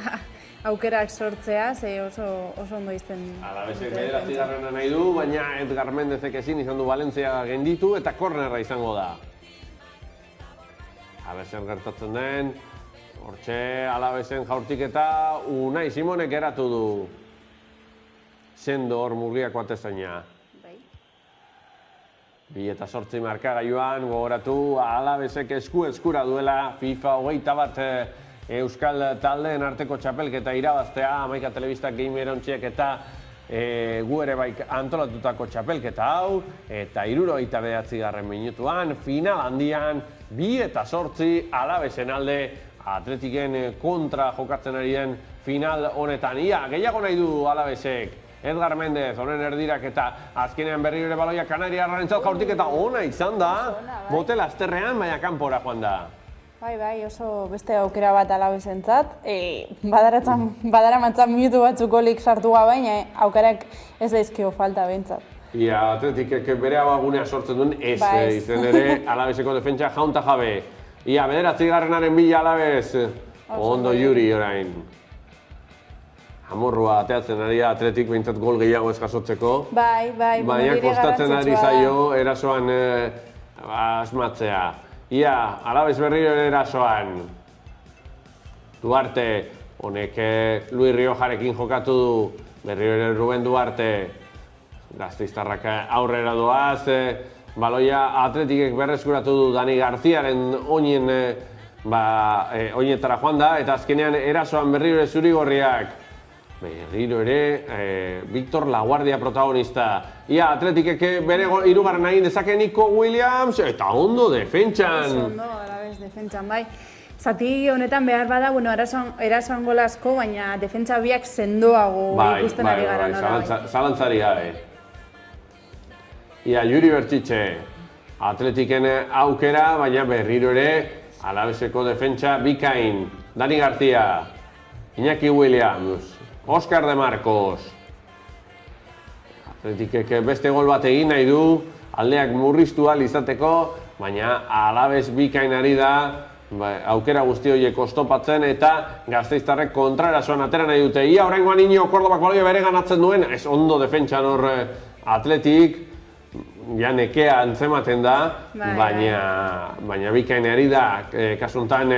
aukerak sortzea, ze oso ondo izten. Alabezek bederatzigarrena nahi du, baina Edgar Mendezek ezin izan du Valentzia genditu, eta kornerra izango da. Zer gertatzen den. Hortxe, Alabezen jaurtik eta Unai Simonek eratu du. Sendo hor murgiako atezaina. 2-8 markagailuan gogoratu Alabezek eskura duela FIFA 21 Euskal taldeen arteko txapelketa irabaztea, Hamaika Telebistak Gamer ontziek eta gu ere bai antolatutako txapelketa hau, eta 79. minutuan, final handian, 2-8 Alabezen alde, Atletiken kontra jokatzen ari den final honetan. Ia, gehiago nahi du Alabezek. Edgar Mendez, honen erdirak eta azkenean berriro ere baloia Kanariarrarentzat jaurtik eta ona izan da. Motel azterrean, baina kanpora joan da. Bai, oso beste aukera bat Alabezentzat. Badaramantzat minutu batzuk golik sartu gabe, baina aukerak ez daizkio falta behintzat. Ia, Atletikek bere abagunea sortzen duen ez izen ere Alabezeko defentsa jaunta jabe. Ia, 9. bila Alabez. Ondo Juri orain. Amorrua ateatzen ari da Atletik behintzat gol gehiago ez jasotzeko. Bai. Baina kostatzen ari zaio erasoan asmatzea. Ia, Alabez berriro erasoan. Duarte, honek Luis Riojarekin jokatu du, berriro ere Ruben Duarte. Gasteiztarrak aurrera doaz, baloia Atletikek berreskuratu du Dani Garziaren oinetara joan da, eta azkenean erasoan berriro ere Zurigorriak. Berriro ere, Victor Laguardia protagonista. Ia, Atletikek bere hirugarren egin dezake Nico Williams, eta ondo defentsan. Ondo, Alabez defentsan, bai. Zati honetan behar bada, erasoan gola asko, baina defentsa biak sendoago ikusten ari gara. Zalantzari gabe. Ia, Juri Bertxitxe, Atletiken aukera, baina berriro ere, Alabezeko defentsa bikain. Dani García, Iñaki Williams, Óscar de Marcos. Atletikek beste gol bat egin nahi du, aldeak murriztu ahal izateko, baina Alabez bikain ari da, aukera guzti horiek oztopatzen eta Gasteiztarrek kontraerasoan atera nahi dute. Ia, oraingoan Iñigo Kordobak baloia bere ganatzen duen, ez ondo defentsan hor Atletik, ja nekea antzematen da, baina bikain ari da, kasuntan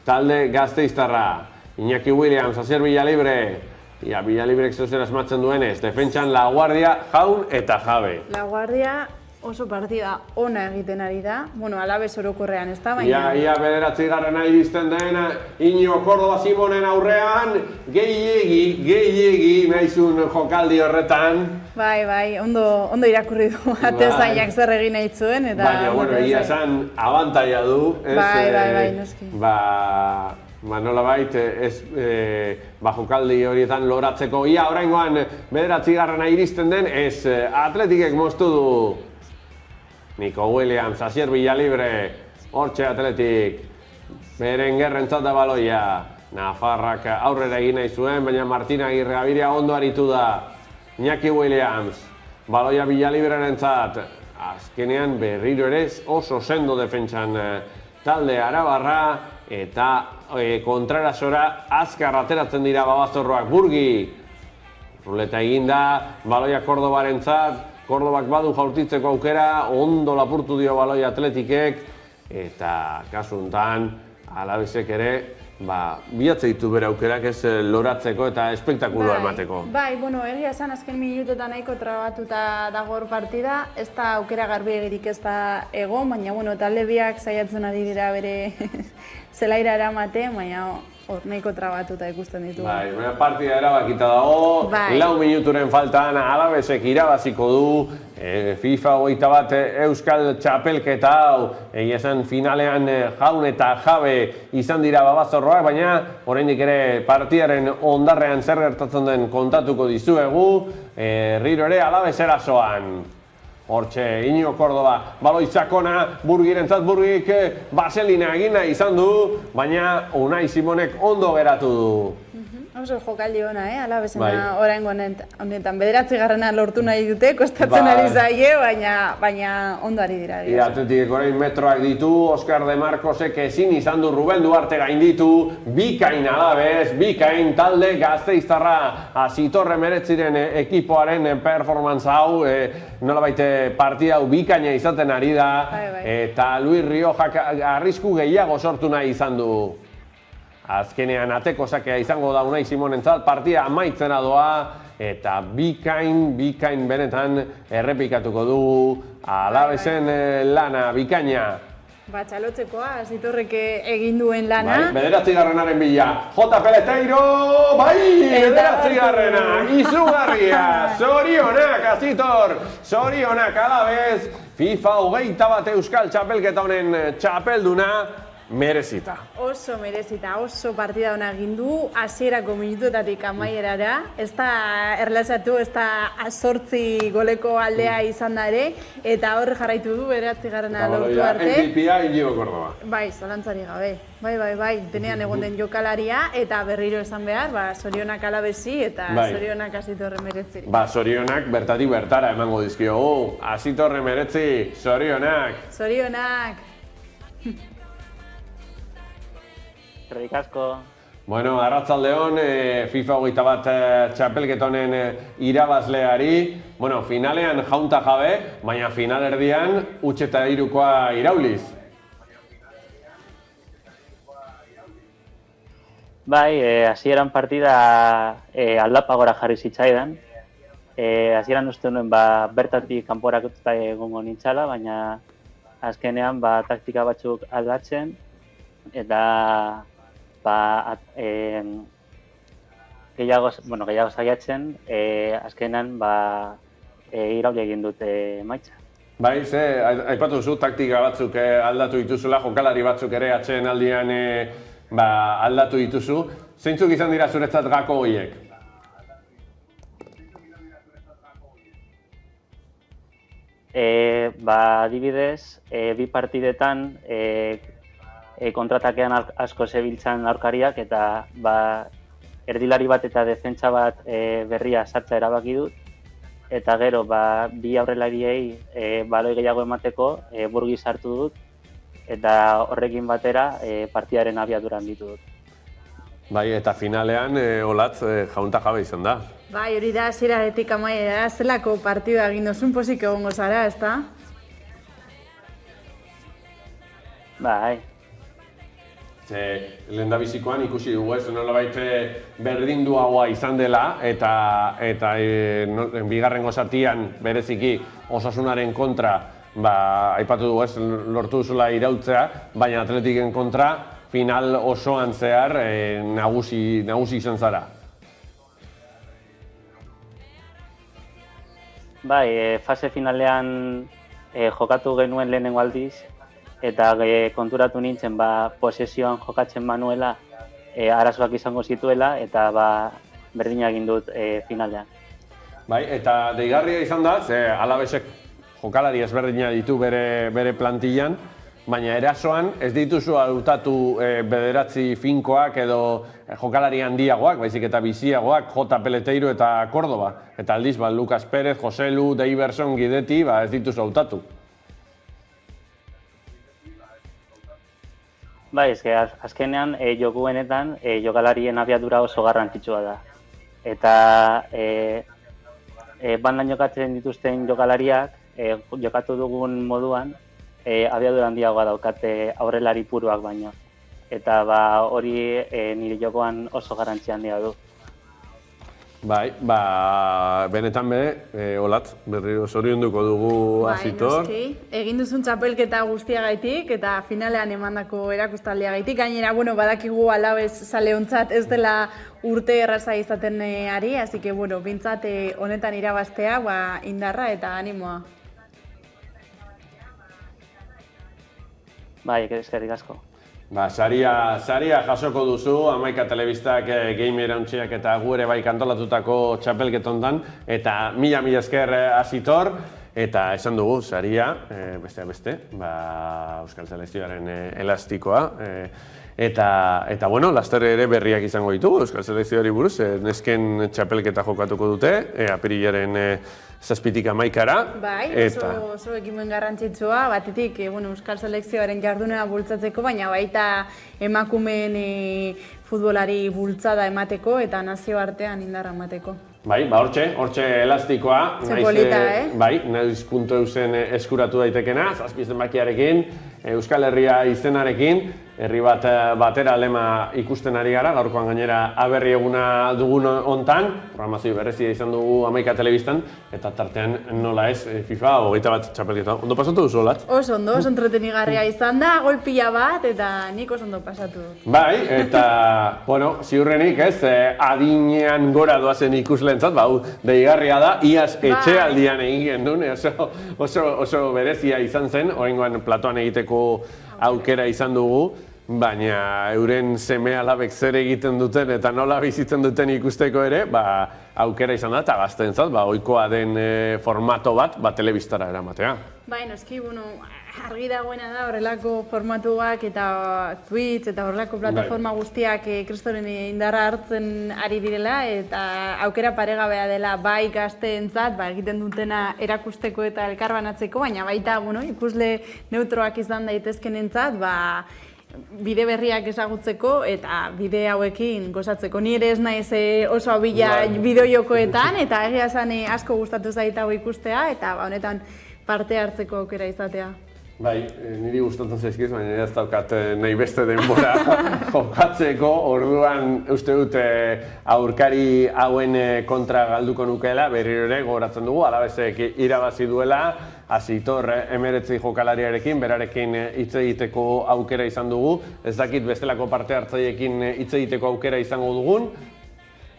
talde Gasteiztarra. Iñaki Williams, Asier Villalibre, ia Villalibrek zeuzen asmatzen duenez, defentsan Laguardia, Jaun eta Jabe. Laguardia oso partida ona egiten ari da, bueno, Alabez orokorrean, ez da, baina... Ia bederatzi garrena iristen den, Iñigo Kordoba Simonen aurrean, gehiegi nahizun jokaldi horretan. Bai, ondo irakurri du, atezainak zer egin nahi zuen, eta... Baina, bueno, egia esan, abantaia du, ez? Bai, noski. Nolabait, jokaldi horietan loratzeko. Ia, oraingoan, bederatzi garrena iristen den, ez Atletikek moztu du. Nico Williams, Asier Villalibre, hortxe Atletik, Berengerrentzat da baloia. Nafarrak aurrera egin nahi zuen, baina Martina Agirre ondo aritu da. Iñaki Williams, baloia Villalibreren-zat. Azkenean berriro ere oso sendo defentsan talde arabarra, eta kontrarasora azkar ateratzen dira Babazorroak. Burgi, ruleta eginda, baloia Kordobarentzat. Kordobak badu jaurtitzeko aukera, ondo lapurtu dio baloia Atletikek, eta kasu hontan Alabezek ere bilatze ditu bere aukerak ez loratzeko eta espektakuloa emateko. Bai, bueno, egia esan azken minutuetan nahiko trabatuta dago hor partida, ez da aukera garbiegirik ez da egon, baina bueno, talde biak saiatzen ari dira bere zelaira eramaten, baina hor nahiko trabatuta ikusten ditu. Bai, partida erabakita dago, 4 minuturen faltan Alabezek irabaziko du, FIFA 21 Euskal Txapelketa hau, egia esan finalean Jaun eta Jabe izan dira Babazorroak, baina oraindik ere partidaren ondarrean zer gertatzen den kontatuko dizuegu, riro ere Alabez erasoan. Hortxe, Iñigo Kordoba, baloi sakona, Burgirentzat, Burgik baselina egina izan du, baina Unai Simonek ondo geratu du. Oso jokaldi ona, Alabezena oraingo honetan. Bederatzi garrena lortu nahi dute, kostatzen ari zaie, baina ondo ari dira. Atletikek orain metroak ditu, Óscar de Marcosek ezin izan du Ruben Duarte gainditu, bikain Alabez, bikain talde Gasteiztarra, Asitorre Meretziren ekipoaren performance hau, nolabait partida hau bikaina izaten ari da, eta Luis Riojak arrisku gehiago sortu nahi izan du. Azkenean ateko sakea izango da Unai Simonentzat, partida amaitzena doa, eta bikain benetan errepikatuko du Alabezen lana, bikaina. Txalotzekoa, Asitorrek egin duen lana. Bederatzi garrenaren bila, J. Peleteiro, bederatzi garrena, izugarria, zorionak Asitor, zorionak Alabez, FIFA 21 Euskal Txapelketa honen txapelduna, merezita. Oso merezita, oso partida ona egin du, hasierako minutuetatik amaierara, ez da erlazatu, ez da 8 goleko aldea izan da ere, eta hor jarraitu du, bederatzi garrena lortu arte. MVP-a Iñigo Kordoba. Bai, zalantzari gabe. Bai, denean egon den jokalaria, eta berriro esan behar, zorionak Alabezi eta zorionak Asitorre Meretziri. Zorionak bertatik bertara emango dizkiogu, Asitorre Meretzi, zorionak. Zorionak. Eskerrik asko. Bueno, arratsaldeon, FIFA 21 txapelketonen irabazleari, finalean Jaun eta Jabe, baina finalerdian 3-3 irauliz. Bai, hasieran partida aldapagora jarri zitzaidan. Hasieran uste nuen bertatik kanporatuta egongo nintzala, baina azkenean taktika batzuk aldatzen eta gehiago saiatzen, azkenean irauli egin dute emaitza. Bai, aipatu duzu taktika batzuk aldatu dituzula, jokalari batzuk ere atsedenaldian aldatu dituzu. Zeintzuk izan dira zuretzat gako horiek? Adibidez, bi partidetan kontratakean asko zebiltzan aurkariak eta erdilari bat eta defentsa bat berria sartza erabaki dut. Eta gero, bi aurrelariei baloi gehiago emateko burgi sartu dut eta horrekin batera partidaren abiadura handitu dut. Bai, eta finalean Olatz jaunta jabe izan da. Bai, hori da, hasieratik amaiera, zelako partidua egin duzun pozik egongo zara, ezta? Bai. Lehendabizikoan ikusi dugu nolabait berdinduagoa izan dela eta bigarrengo zatian bereziki Osasunaren kontra aipatu dugu lortu duzula iraultzea, baina Atletiken kontra final osoan zehar nagusi izan zara. Bai, fase finalean jokatu genuen lehenengo aldiz eta konturatu nintzen posesioan jokatzen manuela arazoak izango zituela eta berdina egin dut finalean. Bai, eta deigarria izan da, Alavesek jokalari ezberdina ditu bere plantillan, baina erasoan ez dituzu hautatu bederatzi finkoak edo jokalari handiagoak, baizik eta biziagoak, J. Peleteiro eta Córdoba. Eta aldiz, Lucas Pérez, Joselu, Deiberson, Guidetti, ez dituzu hautatu. Bai, azkenean jokuenetan jokalarien abiadura oso garrantzitsua da. Eta bandan jokatzen dituzten jokalariak, jokatu dugun moduan, abiadura handiagoa daukate aurrelari puruak baino. Eta hori nire jokoan oso garrantzia handia du. Bai, benetan Olatz, berriro zorionduko dugu Asitor. Bai, noski. Egin duzun txapelketa guztiagaitik eta finalean emandako erakustaldiagaitik. Gainera, badakigu Alaves zaleontzat ez dela urte erraza izaten ari, así que, bintzat honetan irabaztea, indarra eta animoa. Bai, eskerrik asko. Saria jasoko duzu, Hamaika Telebistak Game Irauntziak eta gu ere bai kantolatutako txapelketondan, eta mila esker Asitor, eta esan dugu, saria, besteak beste, Euskal Selekzioaren elastikoa, eta laster ere berriak izango ditugu Euskal Selekzioari buruz, nesken txapelketa jokatuko dute, apirilaren 7-tik 11-ra. Bai, oso ekimen garrantzitsua, batetik Euskal Selekzioaren jardunea bultzatzeko, baina baita emakumeen futbolari bultzada emateko eta nazioartean indarra emateko. Bai, hortxe elastikoa. Ze polita, Bai, naiz.eusen eskuratu daitekena, 7 zenbakiarekin, Euskal Herria izenarekin, herri bat batera lema ikusten ari gara, gaurkoan gainera aberri eguna dugun hontan, programazio berezia izan dugu Hamaika Telebistan, eta tartean nola ez, FIFA 21 txapelketa. Ondo pasatu duzu, Olatz? Oso ondo, oso entretenigarria izan da, gol pila bat, eta nik oso ondo pasatu dut. Bai, eta, ziurrenik ez, adinean gora doazen ikusleentzat, deigarria da, iaz etxealdian egin gendun, oso berezia izan zen, oraingoan platoan egiteko aukera izan dugu, baina euren seme-alabek zer egiten duten eta nola bizitzen duten ikusteko ere, aukera izan da, eta gazteentzat, ohikoa den formato bat, telebistara eramatea. Bai, noski, argi dagoena da horrelako formatuak eta Twitch eta horrelako plataforma guztiak kristoren indarra hartzen ari direla eta aukera paregabea dela bai gazteentzat, egiten dutena erakusteko eta elkarbanatzeko, baina baita ikusle neutroak izan daitezkenentzat, bide berriak ezagutzeko eta bide hauekin gozatzeko. Ni ere ez naiz oso abila bideojokoetan eta egia esan asko gustatu zait hau ikustea eta honetan parte hartzeko aukera izatea. Bai, niri gustatzen zaizkiz, baina ez daukat nahi beste denbora jokatzeko, orduan uste dut aurkari hauen kontra galduko nukeela, berriro ere gogoratzen dugu, Alavesek irabazi duela, Asitor 19 jokalariarekin, berarekin hitz egiteko aukera izan dugu, ez dakit bestelako parte hartzaileekin hitz egiteko aukera izango dugun,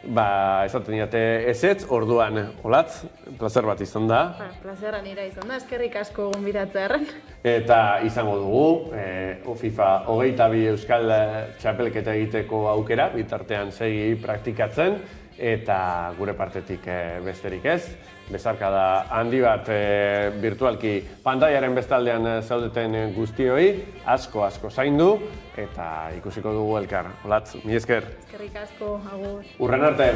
esaten diate ezetz, orduan, olatz, plazer bat izan da. Plazerra nira izan da, eskerrik asko gonbidatzearren. Eta izango dugu, FIFA 22 Euskal Txapelketa egiteko aukera, bitartean segi praktikatzen, eta gure partetik besterik ez. Bezarkada handi bat virtualki pantaiaren bestaldean zaudeten guztioi, asko zaindu, eta ikusiko dugu elkar. Olatz, mi esker. Eskerrik asko, agur. Urren arte!